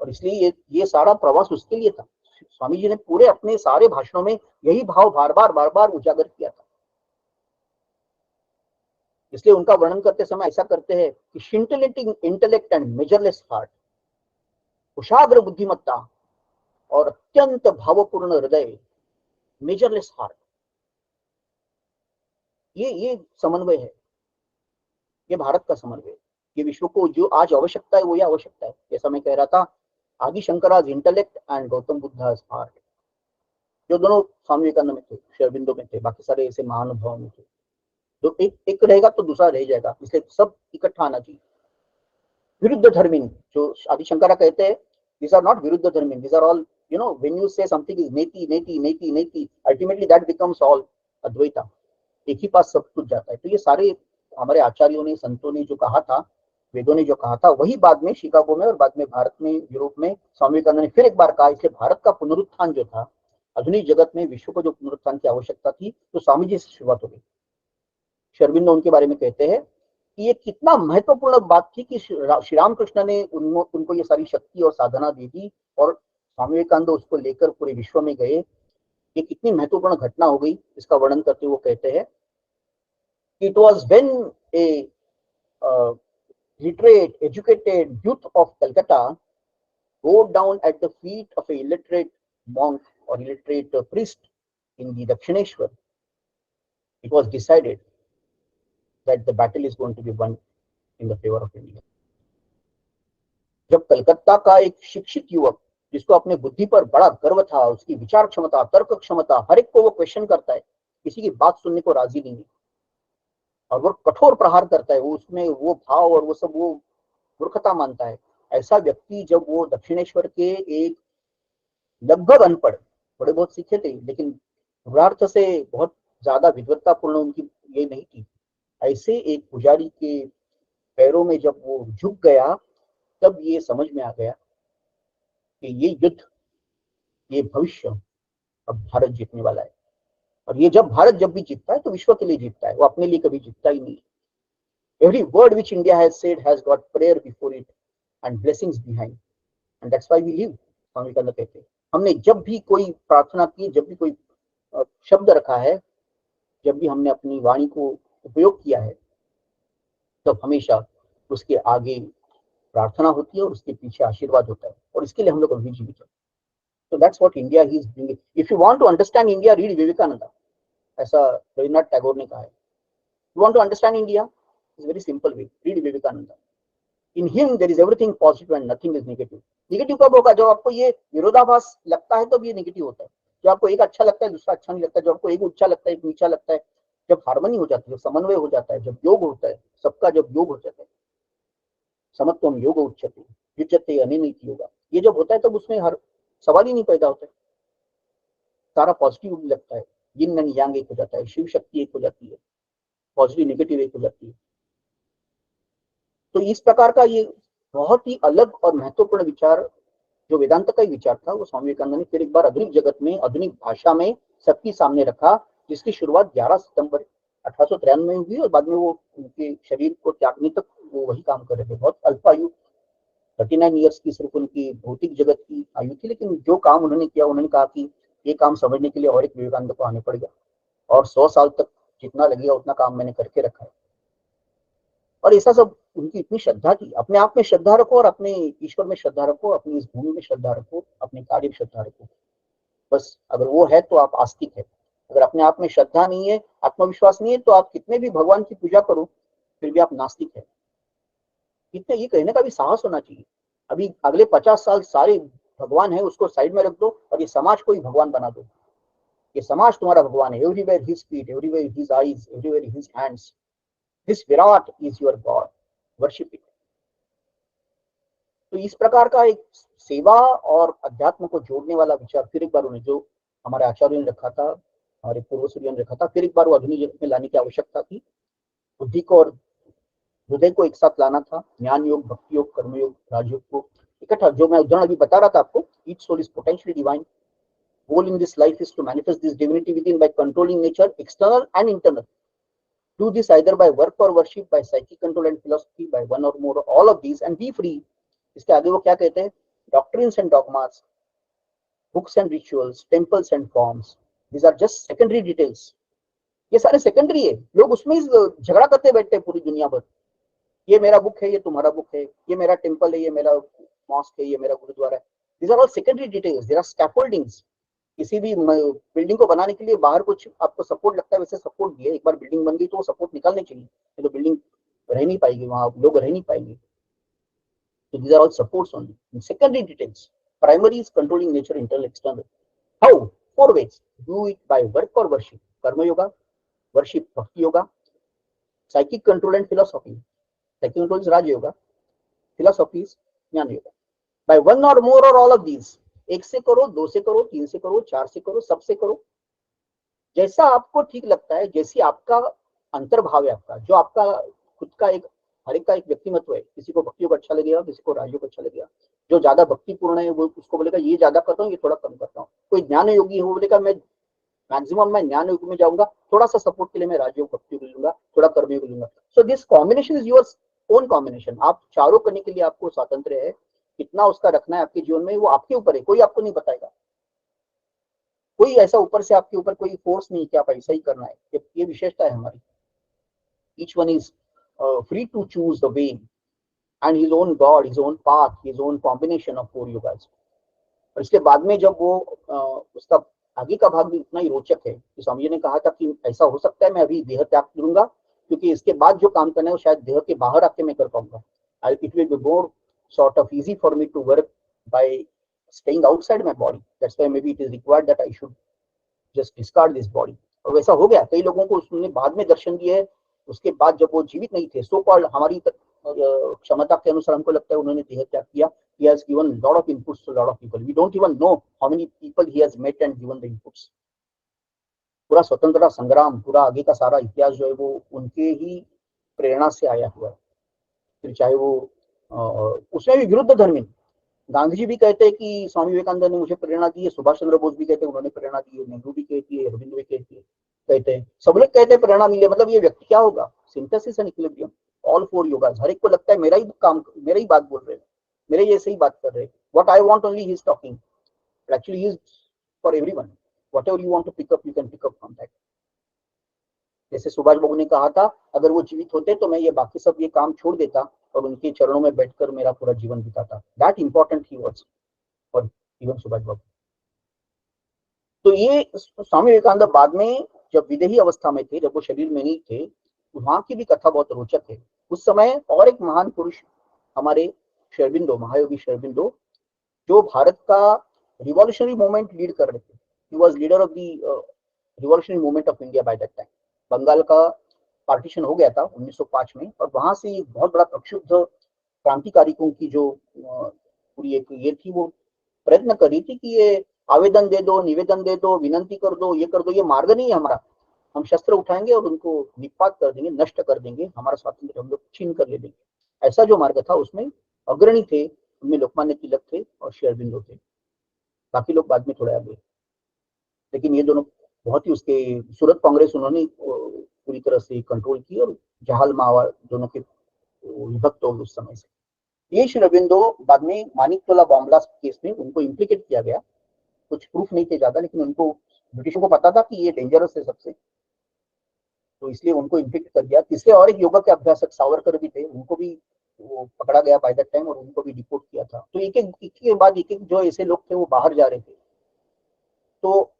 और इसलिए ये सारा प्रवास उसके लिए था। स्वामी जी ने पूरे अपने सारे भाषणों में यही भाव बार बार उजागर किया था। इसलिए उनका वर्णन करते समय ऐसा करते हैं कि scintillating intellect and measureless heart, कुशाग्र बुद्धिमत्ता और अत्यंत भावपूर्ण हृदय, मेजरलेस हार्ट, ये समन्वय है, ये भारत का समन्वय। ये विश्व को जो आज आवश्यकता है वो ये आवश्यकता है। जैसा मैं कह रहा था, Adi Shankara's intellect and Gautam Buddha's heart, जो दोनों स्वामी विवेकानंद में थे, श्री अरबिंदो में थे, बाकी सारे ऐसे महानुभाव में थे। तो एक रहेगा तो दूसरा रह जाएगा, इसलिए सब इकट्ठा आना चाहिए। विरुद्ध धर्मीन, जो आदि शंकरा कहते हैं, these are not विरुद्ध धर्मीन, these are all, when you say something is नेति, ultimately that becomes all Advaita, एक ही पास सब कुछ जाता है। तो ये सारे हमारे आचार्यों ने, संतों ने जो कहा था, वेदों ने जो कहा था, वही बाद में शिकागो में और बाद में भारत में, यूरोप में स्वामी विवेकानंद ने फिर एक बार कहा। इसलिए भारत का पुनरुत्थान जो था, आधुनिक जगत में विश्व को जो पुनरुत्थान की आवश्यकता थी, तो स्वामी जी से शुरुआत हो गई। श्री अरबिंदो उनके बारे में कहते हैं कि ये कितना महत्वपूर्ण बात थी कि श्री रामकृष्ण ने उनको ये सारी शक्ति और साधना दे दी, और स्वामी विवेकानंद उसको लेकर पूरे विश्व में गए। ये कितनी महत्वपूर्ण घटना हो गई, इसका वर्णन करते हुए वो कहते हैं, it was when A literate, educated youth of Calcutta go down at the feet of a illiterate monk or illiterate priest in the Dakshineshwar, it was decided that the battle is going to be won in the favor of India. जब कलकत्ता का एक शिक्षित युवक, जिसको अपने बुद्धि पर बड़ा गर्व था, उसकी विचार क्षमता, तर्क क्षमता, हर एक को वो क्वेश्चन करता है, किसी की बात सुनने को राजी नहीं है, और वो कठोर प्रहार करता है, वो उसमें वो भाव और वो सब वो मूर्खता मानता है। ऐसा व्यक्ति जब वो दक्षिणेश्वर के एक लगभग अनपढ़, थोड़े बहुत सीखे थे लेकिन पूर्वार्थ से बहुत ज्यादा विद्वत्तापूर्ण उनकी ये नहीं थी, ऐसे एक पुजारी के पैरों में जब वो झुक गया, तब ये समझ में आ गया कि ये युद्ध, ये भविष्य अब भारत जीतने वाला है। और ये जब भारत जब भी जीतता है तो विश्व के लिए जीतता है, वो अपने लिए कभी जीतता ही नहीं। Every word which India has said has got prayer before it and blessings behind, and that's why we live. Swami Vivekananda कहते हैं, हमने जब भी कोई प्रार्थना की, जब भी कोई शब्द रखा है, जब भी हमने अपनी वाणी को उपयोग किया है, तब हमेशा उसके आगे प्रार्थना होती है और उसके पीछे आशीर्वाद होता है, और इसके लिए हम लोग अभी जीवित हैं। So that's what India he is doing. If you want to understand India, read Vivekananda. ऐसा रविन्द्रनाथ टैगोर ने कहा है। You want to understand India? It's a very simple way. Read Vivekananda. In him there is everything positive and nothing is negative. Negative कब होगा? जब आपको ये विरोधाभास लगता है तब ये नेगेटिव होता है। जब आपको एक अच्छा लगता है दूसरा अच्छा नहीं लगता, जब आपको एक ऊंचा लगता है एक नीचा लगता है, जब हार्मनी हो जाती है, समन्वय हो जाता है, जब योग होता है, सबका जब योग हो जाता है, समत्वम योग उच्यते युज्यते अनिति योगा, ये जब होता है तब उसमें हर सवाल ही नहीं पैदा होता है, सारा पॉजिटिव लगता है, यिन एंड यांग एक हो जाता है, शिव शक्ति एक हो जाती है, पॉजिटिव नेगेटिव एक हो जाती है। तो इस प्रकार का ये बहुत ही अलग और महत्वपूर्ण विचार जो वेदांत का ही विचार था, वो स्वामी विवेकानंद ने फिर एक बार आधुनिक जगत में, आधुनिक भाषा में सबके सामने रखा, जिसकी शुरुआत 11 सितंबर 1893 में हुई, और बाद में वो उनके शरीर को त्यागने तक वो वही काम कर रहे थे। बहुत अल्प आयु, 39 ईयर्स की सिर्फ उनकी भौतिक जगत की आयु थी, लेकिन जो काम उन्होंने किया, उन्होंने कहा कि ये काम समझने के लिए और एक विवेकानंद को आने पड़ेगा, और 100 साल तक जितना लगेगा उतना काम मैंने करके रखा है। और ऐसा सब उनकी इतनी श्रद्धा थी। अपने आप में श्रद्धा रखो और अपने ईश्वर में श्रद्धा रखो, अपनी इस भूमि में श्रद्धा रखो, अपने कार्य में श्रद्धा रखो। बस अगर वो है तो आप आस्तिक है। अगर अपने आप में श्रद्धा नहीं है, आत्मविश्वास नहीं है, तो आप कितने भी भगवान की पूजा करो फिर भी आप नास्तिक है। कितने ये कहने का भी साहस होना चाहिए। अभी अगले 50 साल सारे भगवान है उसको साइड में रख दो और ये समाज को ही भगवान बना दो। ये समाज तुम्हारा भगवान है। Everywhere his feet, everywhere his eyes, everywhere his hands, this Virat is your God, worship it. तो इस प्रकार का एक सेवा और अध्यात्म को जोड़ने वाला विचार फिर एक बार उन्हें, जो हमारे आचार्यों ने रखा था, हमारे पूर्वसूरियों ने रखा था, फिर एक बार वो आधुनिक जगत में लाने की आवश्यकता थी। बुद्धि को और हृदय को एक साथ लाना था। ज्ञान योग, भक्ति योग, कर्मयोग, राजयोग को इकट्ठा। जो मैं उदाहरण अभी बता रहा था आपको, each soul is potentially divine, goal in this life is to manifest this divinity within by controlling nature, external and internal. Do this either by work or worship, by psychic control and philosophy, by one or more all of these and be free. इसके आगे वो क्या कहते हैं? Doctrines and dogmas, books and rituals, temples and forms, these are just secondary details. ये सारे secondary है। लोग उसमें झगड़ा करते बैठते हैं पूरी दुनिया भर। ये मेरा बुक है, ये तुम्हारा बुक है, ये मेरा टेम्पल है, ये मेरा मॉस्क है, ये मेरा गुरुद्वारा है। These are all secondary details. There are scaffoldings. किसी भी बिल्डिंग को बनाने के लिए बाहर कुछ आपको सपोर्ट लगता है, वैसे सपोर्ट दिए। एक बार बिल्डिंग बन गई तो वो सपोर्ट निकालने चाहिए, नहीं तो बिल्डिंग रह नहीं पाएगी, वहां लोग रह नहीं पाएंगे। So these are all supports only. In secondary details, primary is controlling nature, internal, external. How? 4 ways. Do it by work or worship. Karma yoga, worship, bhakti yoga, psychic control and philosophy. Psychic control is Raja yoga, philosophy is Jnana yoga. By one or more or all of these. एक से करो, 2 से करो, 3 से करो, 4 से करो, सबसे करो, जैसा आपको ठीक लगता है, जैसी आपका अंतर्भाव है, आपका जो आपका खुद का एक, हर एक का एक व्यक्तिमत्व है। किसी को भक्ति योग अच्छा लगेगा, किसी को राजयोग अच्छा लगेगा। जो ज्यादा भक्तिपूर्ण है वो उसको बोलेगा ये ज्यादा करता हूँ, ये थोड़ा कम करता हूँ। कोई ज्ञान योगी है वो बोलेगा मैं मैक्सिमम मैं ज्ञान योग में जाऊंगा, थोड़ा सा सपोर्ट के लिए मैं राजयोग भक्ति योग लूंगा, थोड़ा कर्मयोग लूंगा। So this combination is your own combination. आप चारों करने के लिए आपको स्वातंत्र है। कितना उसका रखना है आपके जीवन में वो आपके ऊपर है, कोई आपको नहीं बताएगा। कोई ऐसा ऊपर से आपके ऊपर कोई फोर्स नहीं कि आप ऐसा ही करना है। ये विशेषता है हमारी। Each one is free to choose the way and his own god, his own path, his own combination of 4 yogas. और इसके बाद में जब वो उसका आगे का भाग भी इतना ही रोचक है कि स्वामी जी ने कहा था कि ऐसा हो सकता है मैं अभी देह त्याग करूंगा, क्योंकि इसके बाद जो काम करना है वो शायद देह के बाहर आके मैं कर पाऊंगा। It will be more sort of easy for me to work by staying outside my body. That's why maybe it is required that I should just discard this body. और वैसा हो गया। कई लोगों को उसने बाद में दर्शन दिए। उसके बाद जब वो जीवित नहीं थे, सो कॉल्ड हमारी क्षमता के अनुसार हमको लगता है उन्होंने देह त्याग किया। He has given lot of inputs to lot of people. We don't even know how many people he has met and given the inputs. पूरा स्वतंत्रता संग्राम, पूरा आगे का सारा इतिहास जो है वो उनके ही प्रेरणा से आया हुआ है। फिर चाहे वो उसमें भी विरुद्ध धर्मी, गांधी जी भी कहते हैं कि स्वामी विवेकानंद ने मुझे प्रेरणा दी है, सुभाष चंद्र बोस भी कहते हैं उन्होंने प्रेरणा दी है, नेहरू भी कहती है, अरविंद भी कहते हैं, सब लोग कहते हैं प्रेरणा मिले। मतलब ये व्यक्ति क्या होगा? सिंथेसिस एंड इक्विलिब्रियम, ऑल 4 योगास। हर एक को लगता है मेरा ही काम, मेरा ही बात बोल रहे हैं, मेरे जैसे ही बात कर रहे हैं। What I want only he is talking, but actually he is for everyone. Whatever you want to pick up, you can pick up from that. जैसे सुभाष बाबू ने कहा था, अगर वो जीवित होते तो मैं ये बाकी सब ये काम छोड़ देता और उनके चरणों में बैठकर मेरा पूरा जीवन बिताता। That important he was for even Subhash Babu. तो ये स्वामी विवेकानंद बाद में जब विदेही अवस्था में थे, जब वो शरीर में नहीं थे, वहां की भी कथा बहुत रोचक है। उस समय और एक महान पुरुष हमारे शेरबिंदो, महायोगी शेरबिंदो, जो भारत का रिवॉल्यूशनरी मूवमेंट लीड कर रहे थे। He was leader of the revolutionary movement of India by that time. Bengal का पार्टीशन हो गया था 1905 में, और वहां से एक बहुत बड़ा प्रक्षुब्ध क्रांतिकारियों की जो पूरी एक ये थी, वो प्रयत्न कर रही थी कि ये आवेदन दे दो, निवेदन दे दो, विनंती कर दो, ये कर दो, ये मार्ग नहीं है हमारा। हम शस्त्र उठाएंगे और उनको निपात कर देंगे, नष्ट कर देंगे, हमारा स्वातंत्र हम लोग छीन कर ले लेंगे। ऐसा जो मार्ग था उसमें अग्रणी थे, उनमें लोकमान्य तिलक थे और श्री अरबिंदो थे। बाकी लोग बाद में थोड़े आगे, लेकिन ये दोनों बहुत ही उसके सूरत कांग्रेस उन्होंने पूरी तरह से कंट्रोल की, और जहाल मावा दोनों के विभक्त हो उस समय से। ये श्री अरबिंदो बाद में मानिकतोला बॉम्ब ब्लास्ट केस में उनको इम्प्लीकेट किया गया। कुछ प्रूफ नहीं थे ज्यादा, लेकिन उनको ब्रिटिशों को पता था कि ये डेंजरस है सबसे, तो इसलिए उनको इन्फेक्ट कर दिया। तीसरे और एक योगा के अभ्यासक सावरकर भी थे, उनको भी वो पकड़ा गया बाय दैट टाइम और उनको भी डिपोर्ट किया था। तो एक एक के बाद एक जो ऐसे लोग थे वो बाहर जा रहे थे। तो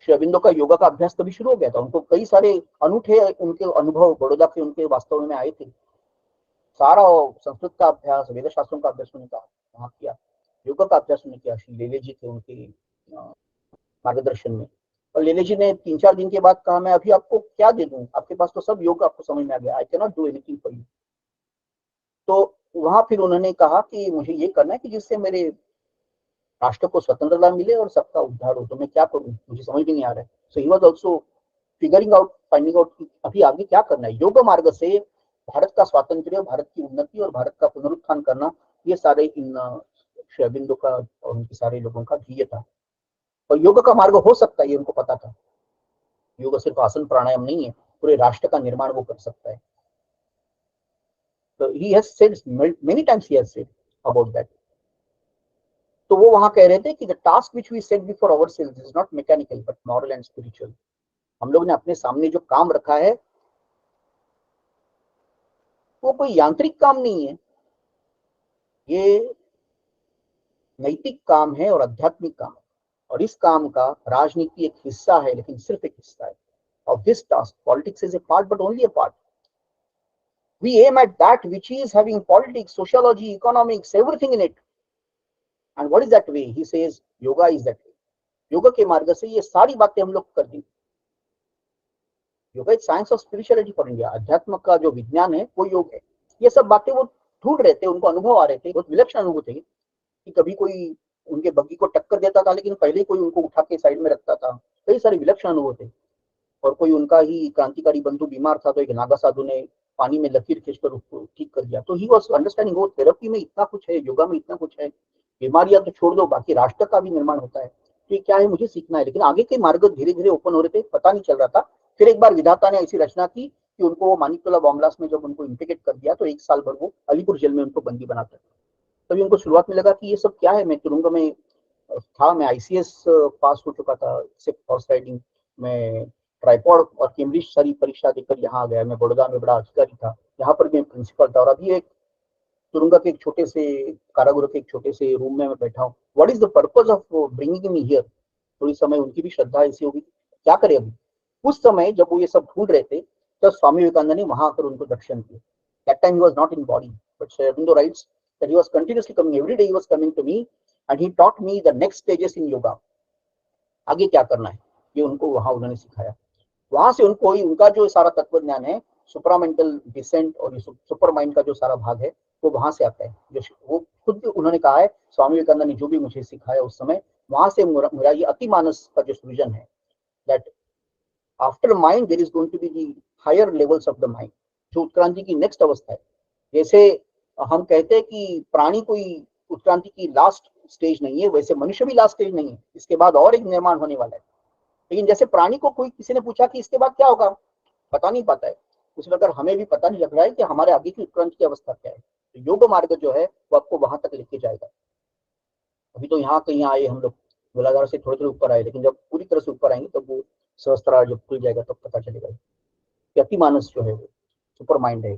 श्री अरबिंदो का योगा का अभ्यास तभी शुरू हो गया था। उनको कई सारे अनूठे उनके अनुभव बड़ौदा के उनके वास्तव में आए थे। सारा संस्कृत का अभ्यास, वेद शास्त्रों का अभ्यास उन्होंने वहाँ किया, योगा का अभ्यास उन्होंने किया। श्री लेले जी थे उनके मार्गदर्शन में। और लेले जी ने 3-4 दिन के बाद कहा, मैं अभी आपको क्या दे दूं, आपके पास तो सब योग आपको समझ में आ गया, I can not do anything for you. तो वहां फिर उन्होंने कहा कि मुझे ये करना है कि जिससे मेरे राष्ट्र को स्वतंत्रता मिले और सबका उद्धार हो, तो मैं क्या करूं, मुझे समझ में नहीं आ रहा है। So he was also figuring out, finding out कि अभी आगे क्या करना है। योग मार्ग से भारत का स्वातंत्र्य, भारत की उन्नति और भारत का पुनरुत्थान करना, ये सारे इन श्री अरबिंदो का और उनके सारे लोगों का ध्येय था। और योग का मार्ग हो सकता है ये उनको पता था। योग सिर्फ आसन प्राणायाम नहीं है, पूरे राष्ट्र का निर्माण वो कर सकता है। तो he has said many times, he has said about that. तो वो वहां कह रहे थे कि the task which we set before ourselves is not mechanical but moral and spiritual. हम लोग ने अपने सामने जो काम रखा है वो कोई यांत्रिक काम नहीं है, ये नैतिक काम है और आध्यात्मिक काम है। और इस काम का राजनीति एक हिस्सा है, लेकिन सिर्फ एक हिस्सा है। Of this task politics is a part but only a part. We aim at that which is having politics, sociology, economics, everything in it. And what is that way? He says yoga is that way. Yoga के मार्ग से ये सारी बातें हम लोग कर देंगे। Yoga is science of spirituality for India. अध्यात्म का जो विज्ञान है वो योग है। ये सब बातें वो ढूंढ रहे थे, उनको अनुभव आ रहे थे, बहुत विलक्षण अनुभव थे कि कभी कोई उनके बग्गी को टक्कर देता था लेकिन पहले कोई उनको उठा के साइड में रखता था। कई सारे विलक्षण अनुभव थे। और कोई उनका ही क्रांतिकारी बंधु बीमार था तो एक नागा साधु ने पानी में लकीर खींचकर उसको ठीक कर दिया। तो ही वॉज अंडरस्टैंडिंग वो थेरेपी में इतना कुछ है, योगा में इतना कुछ है। बीमारियां तो छोड़ दो, बाकी राष्ट्र का भी निर्माण होता है। तो ये क्या है, मुझे सीखना है। लेकिन आगे के मार्ग धीरे धीरे ओपन हो रहे थे, पता नहीं चल रहा था। फिर एक बार विधाता ने ऐसी रचना की कि उनको मानिकतोला बॉम्बलास्ट में जब उनको इंटीग्रेट कर दिया तो 1 साल भर वो अलीपुर जेल में उनको बंदी बनाता। तभी उनको शुरुआत में लगा कि ये सब क्या है, मैं तुरुंग में था, मैं आईसीएस पास हो चुका था, हॉर्स राइडिंग में ट्राइपॉड और कैम्ब्रिज सारी परीक्षा देकर यहाँ आ गया। मैं बड़ौदा में बड़ा अधिकारी था, यहाँ पर मैं प्रिंसिपल था और अभी एक तुरुंगा के एक छोटे से कारागृह के एक छोटे से रूम में मैं बैठा हूँ। What is the purpose of bringing me here. थोड़ी समय उनकी भी श्रद्धा ऐसी होगी, क्या करें अभी। उस समय जब वो ये सब ढूंढ रहे थे तो स्वामी विवेकानंद ने वहां आकर उनको दर्शन किए। That time he was not in body but Sri Aurobindo writes that he was continuously coming, every day he was coming to me and he taught me the next stages in yoga। आगे क्या करना है ये उनको वहां उन्होंने सिखाया। वहां से उनको उनका जो सारा तत्व ज्ञान है, सुपरामेंटल डिसेंट और सुपर माइंड का जो सारा भाग है वो वहां से आता है। जो वो खुद उन्होंने कहा है, स्वामी विवेकानंद ने जो भी मुझे सिखाया उस समय, वहां से मेरा ये अतिमानस का जो सृजन है, that after mind there is going to be the higher levels of the mind. जो उत्क्रांति की नेक्स्ट अवस्था है। जैसे हम कहते हैं कि प्राणी कोई उत्क्रांति की लास्ट स्टेज नहीं है, वैसे मनुष्य भी लास्ट स्टेज नहीं है, इसके बाद और एक निर्माण होने वाला है। लेकिन जैसे प्राणी को कोई किसी ने पूछा कि इसके बाद क्या होगा, पता नहीं पाता है, उसी प्रकार हमें भी पता नहीं लग रहा है कि हमारे आगे की उत्क्रांति की अवस्था क्या है। तो योग मार्ग जो है वो आपको वहां तक लेके जाएगा। अभी तो यहाँ कहीं आए हम लोग, गोलाधार से थोड़े थोड़े ऊपर आए, लेकिन जब पूरी तरह से ऊपर आएंगे तब वो सहस्त्रार जब खुल जाएगा तब पता चलेगा कि अतिमानस जो है वो सुपर माइंड है।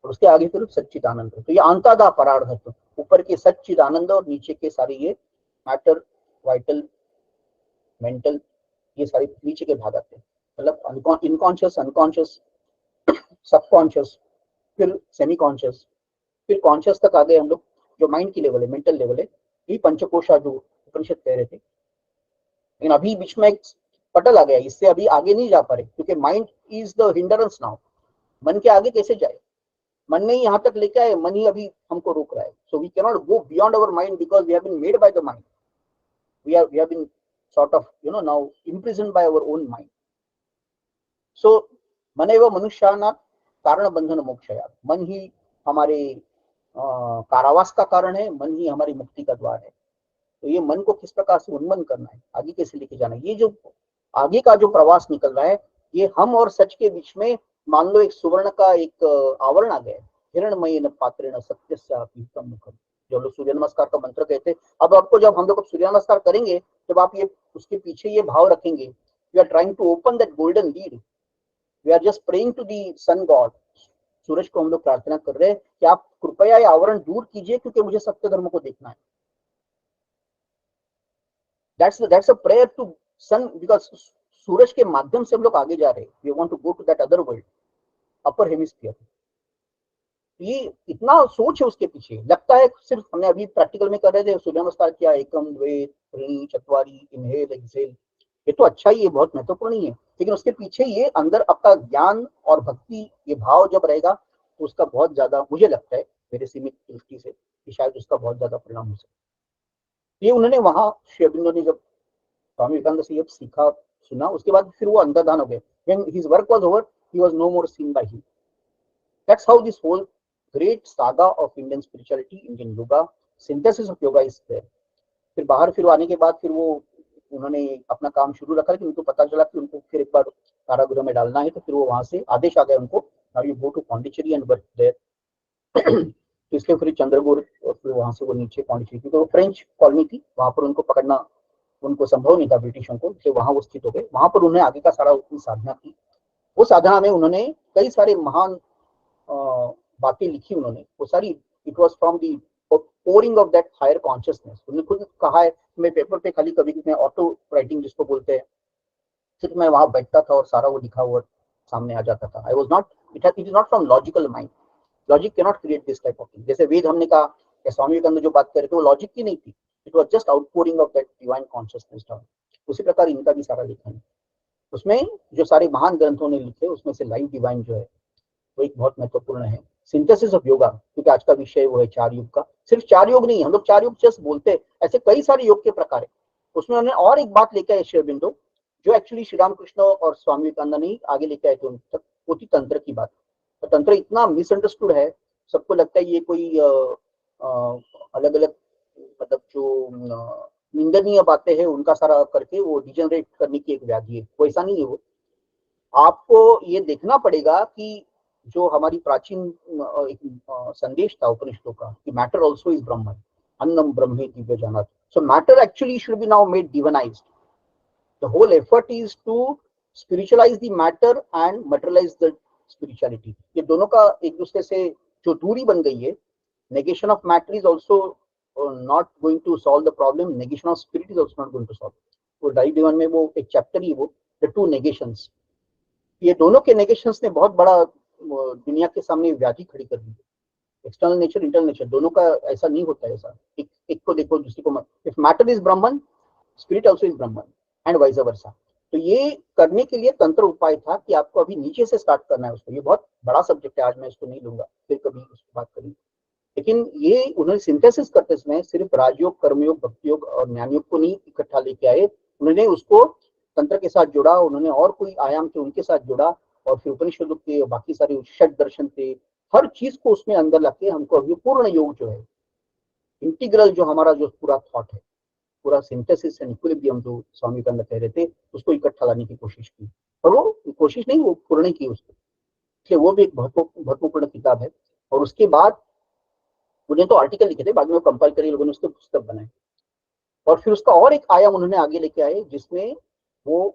और उसके आगे फिर सच्चिदानंद है। तो ये अंतदा परार्थ, ऊपर के सच्चिदानंद और नीचे के सारे ये मैटर, वाइटल, मेंटल, ये सारे नीचे के भाग आते हैं। मतलब इनकॉन्शियस, अनकॉन्शियस, सबकॉन्शियस, फिर सेमी कॉन्शियस, फिर कॉन्शियस तक आ गए हम लोग। जो माइंड की लेवल है, मेंटल लेवल है, ये पंचकोशा जो उपनिषद कह रहे थे। लेकिन अभी बीच में एक पटल आ गया, इससे अभी आगे नहीं जा पा रहे क्योंकि mind is the hindrance now. मन के आगे कैसे जाए, मन ने ही यहाँ तक लेके आए, मन ही अभी हमको रोक रहा है। So we can not go beyond our mind because we have been made by the mind. We have been sort of now imprisoned by our own mind. So मनेव मनुष्याणां कारण बंधन मोक्षया। मन ही हमारे कारावास का कारण है, मन ही हमारी मुक्ति का द्वार है। तो ये मन को किस प्रकार से उन्मन करना है, आगे कैसे लेके जाना है, ये जो आगे का जो प्रवास निकल रहा है, ये हम और सच के बीच में मान लो एक सुवर्ण का एक आवरण आ गया है। हिरणमयी न पात्रेण सत्यस्यापीतम मुखम। जो लोग सूर्य नमस्कार का मंत्र कहते हैं, अब आपको जब हम लोग सूर्य नमस्कार करेंगे, जब आप ये उसके पीछे ये भाव रखेंगे, you are trying to open that golden lid we are just praying to the sun god, सूरज को हम लोग प्रार्थना कर रहे हैं कि आप कृपया ये आवरण दूर कीजिए क्योंकि मुझे सत्य धर्म को देखना है. That's a prayer to sun, because सूरज के माध्यम से हम लोग आगे जा रहे हैं. We want to go to that other world, upper hemisphere. ये इतना सोच है उसके पीछे. लगता है सिर्फ हमने अभी प्रैक्टिकल में कर रहे थे, सूर्य नमस्कार किया, एकम द्वे त्रीणि चत्वारि, इनहेल एक्सहेल, ये तो अच्छा ही है, बहुत महत्वपूर्ण ही है, लेकिन उसके पीछे ये अंदर आपका ज्ञान और भक्ति, ये भाव जब रहेगा तो उसका बहुत ज्यादा, मुझे लगता है मेरे सीमित दृष्टि से, कि शायद उसका बहुत ज्यादा परिणाम हो सकता है. ये उन्होंने वहां श्री अरबिंदो ने जब स्वामी विवेकानंद से जब सीखा सुना, उसके बाद फिर वो अंतर्धान हो गए. When his work was over, he was no more seen by him. That's how this whole great saga of Indian spirituality, Indian yoga, synthesis of yoga is there. फिर बाहर फिर आने के बाद फिर वो उन्होंने अपना काम शुरू रखा, लेकिन उनको पता चला कि उनको फिर एक बार कारागृह में डालना है, तो फिर वो वहां से आदेश आ गया उनको, now you go to Pondicherry and work there. तो इसलिए फिर चंद्रगुर, और फिर वहां से वो नीचे पांडिचेरी, क्योंकि वो फ्रेंच कॉलोनी थी, वहां पर उनको पकड़ना उनको संभव नहीं था ब्रिटिशों को, इसलिए वहां वो स्थित हो गए. वहां पर उन्होंने आगे का सारा अपनी साधना की. वो साधना में उन्होंने कई सारे महान बातें लिखी उन्होंने, वो सारी, it was from the pouring of that higher consciousness. उन्होंने खुद कहा है, मैं पेपर पे खाली कभी मैं ऑटो राइटिंग जिसको बोलते हैं, सिर्फ मैं वहां बैठता था और सारा वो लिखा हुआ सामने आ जाता था. I was not, it is not from logical mind. Logic can not create this type of thing. जैसे वेद हमने कहा, स्वामी विवेकानंद जो बात कर रहे थे वो लॉजिक की नहीं थी, it was just outpouring of that divine consciousness. उसी प्रकार इनका भी सारा लिखा है. उसमें जो सारे महान ग्रंथों ने लिखे, उसमें से लाइफ डिवाइन जो है वो एक बहुत महत्वपूर्ण है. सिंथेसिस ऑफ योगा, क्योंकि आज का विषय वो है 4 युग का. सिर्फ 4 योग नहीं, हम लोग 4 युग जस्ट बोलते हैं, ऐसे कई सारे योग के प्रकार है. उसमें उन्होंने और एक बात लेकर आए श्री अरबिंदो, जो एक्चुअली श्री रामकृष्ण और स्वामी विवेकानंद ने आगे लेके आए थे उन तक, वो थी तंत्र की बात. तो तंत्र इतना मिसअंडरस्टूड है, सबको लगता है ये कोई अलग अलग, मतलब जो निंदनीय बातें हैं उनका सारा करके वो डिजेनरेट करने की एक व्याधि है. वैसा नहीं है वो. आपको ये देखना पड़ेगा कि जो हमारी प्राचीन एक संदेश था उपनिषदों का, कि मैटर ऑल्सो इज ब्रह्म, अन्नम ब्रह्मे दिव्य जानात. So matter actually should be now made divinised. The whole effort is to spiritualise the matter and materialise the spirituality. ये दोनों का एक दूसरे से जो दूरी बन गई है, negation of matter is also not going to solve the problem. Negation of spirit is also not going to solve. वो डाइव डिवाइन में वो एक चैप्टर ही वो, the two negations. ये दोनों के नेगेशंस ने बहुत बड़ा दुनिया के सामने व्याधि खड़ी कर दी. एक्सटर्नल नेचर, इंटरनल नेचर, दोनों का ऐसा नहीं होता है. ऐसा एक को देखो दूसरे को मत. If matter is Brahman, spirit also is Brahman and vice versa. तो ये करने के लिए तंत्र उपाय था कि आपको अभी नीचे से स्टार्ट करना है उसको. ये बहुत बड़ा सब्जेक्ट है, आज मैं इसको नहीं लूंगा, फिर कभी उसकी बात करेंगे. लेकिन ये उन्होंने सिंथेसिस करते समय सिर्फ राजयोग, कर्मयोग, भक्ति योग और ज्ञान योग को नहीं इकट्ठा लेके आए, उन्होंने उसको तंत्र के साथ जोड़ा, उन्होंने और कोई आयाम थे उनके साथ जोड़ा, और फिर उपनिषदों के बाकी सारे षट दर्शन थे, हर चीज को उसमें अंदर लाके हमको अभी पूर्ण योग जो है, इंटीग्रल जो हमारा जो पूरा थॉट है, पूरा सिंथेसिस एंड इक्विलिब्रियम जो स्वामी विवेकानंद कह रहे थे, उसको इकट्ठा लाने की कोशिश की. और वो कोशिश नहीं, वो पूर्ण की उसको. इसलिए वो भी एक महत्वपूर्ण किताब है. और उसके बाद उन्हें तो आर्टिकल लिखे थे, बाद में वो कंपाइल करी लोगों ने, उसके पुस्तक बनाए. और फिर उसका और एक आयाम उन्होंने आगे लेके आए, जिसमें वो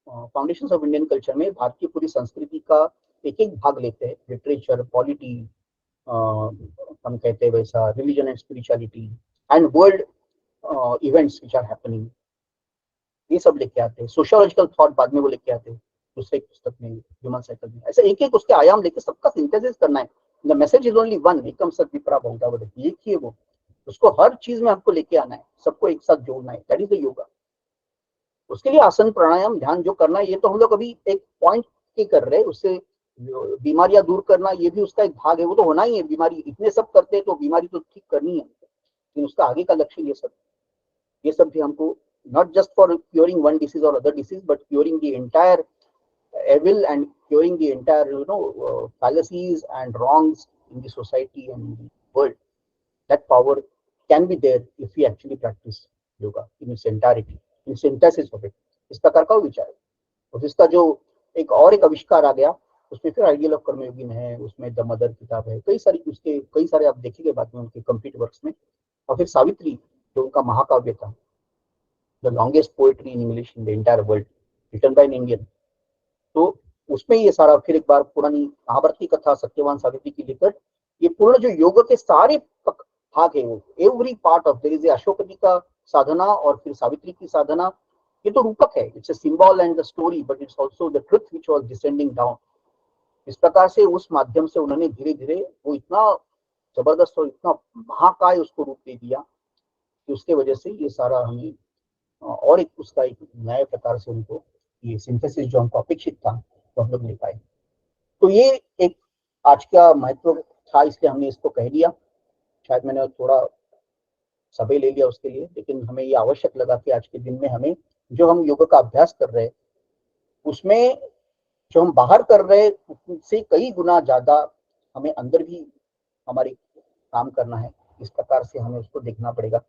फाउंडेशंस ऑफ इंडियन कल्चर में भारतीय पूरी संस्कृति का एक एक भाग लेते हैं. लिटरेचर, पॉलिटी, हम कहते हैं वैसा, religion and spirituality and world events which are happening, ये सब लेके आते हैं. सोशियोलॉजिकल थॉट बाद में वो लेके आते हैं दूसरे पुस्तक में, ह्यूमन साइकिल में. ऐसे एक एक उसके आयाम लेके सबका सिंथेसिस करना है. The message is only one, एकम सत विप्रा बहुधा वदति. एक ही है वो, उसको हर चीज में आपको लेके आना है, सबको एक साथ जोड़ना है. That is the yoga. उसके लिए आसन, प्राणायाम, ध्यान जो करना है, ये तो हम लोग अभी एक पॉइंट के कर रहे हैं. उससे बीमारियां दूर करना, ये भी उसका एक भाग है, वो तो होना ही है. बीमारी इतने सब करते हैं तो बीमारी तो ठीक करनी है, लेकिन उसका आगे का लक्ष्य ये सब भी हमको, not just for curing one disease or other disease, but curing the entire evil and curing the entire fallacies and wrongs in the society and in the world. That power can be there if we actually practice yoga in its entirety, in synthesis of it. इस प्रकार का विचार है. और इसका जो एक और एक आविष्कार आ गया, उसमें फिर आइडियल ऑफ कर्मयोगिन है, उसमें द मदर किताब है, कई सारे आप देखेंगे बाद में उनके कंप्लीट वर्क्स में. और फिर सावित्री जो उनका महाकाव्य था, the longest poetry in English in the entire world, written by an Indian. तो उसमें ये सारा फिर एक बार पुरानी महाभारत की कथा सत्यवान सावित्री की लेकर ये पूर्ण जो योग के सारे भाग है, वो every part of there is Ashok ji का साधना और फिर सावित्री की साधना, ये तो रूपक है, it's a symbol and the story, but it's also the truth which was descending down. इस प्रकार से उस माध्यम से उन्होंने धीरे धीरे वो इतना जबरदस्त और इतना महाकाय उसको रूप दे दिया कि उसके वजह से ये सारा हमें और एक उसका एक नए प्रकार से उनको ये सिंथेसिस जो हमको अपेक्षित था तो हम लोग ले पाए। तो ये एक आज का महत्व था, इसलिए हमने इसको कह दिया। शायद मैंने थोड़ा समय ले लिया उसके लिए, लेकिन हमें ये आवश्यक लगा कि आज के दिन में हमें जो हम योग का अभ्यास कर रहे हैं उसमें जो हम बाहर कर रहे हैं उससे कई गुना ज्यादा हमें अंदर भी हमारी काम करना है। इस प्रकार से हमें उसको देखना पड़ेगा।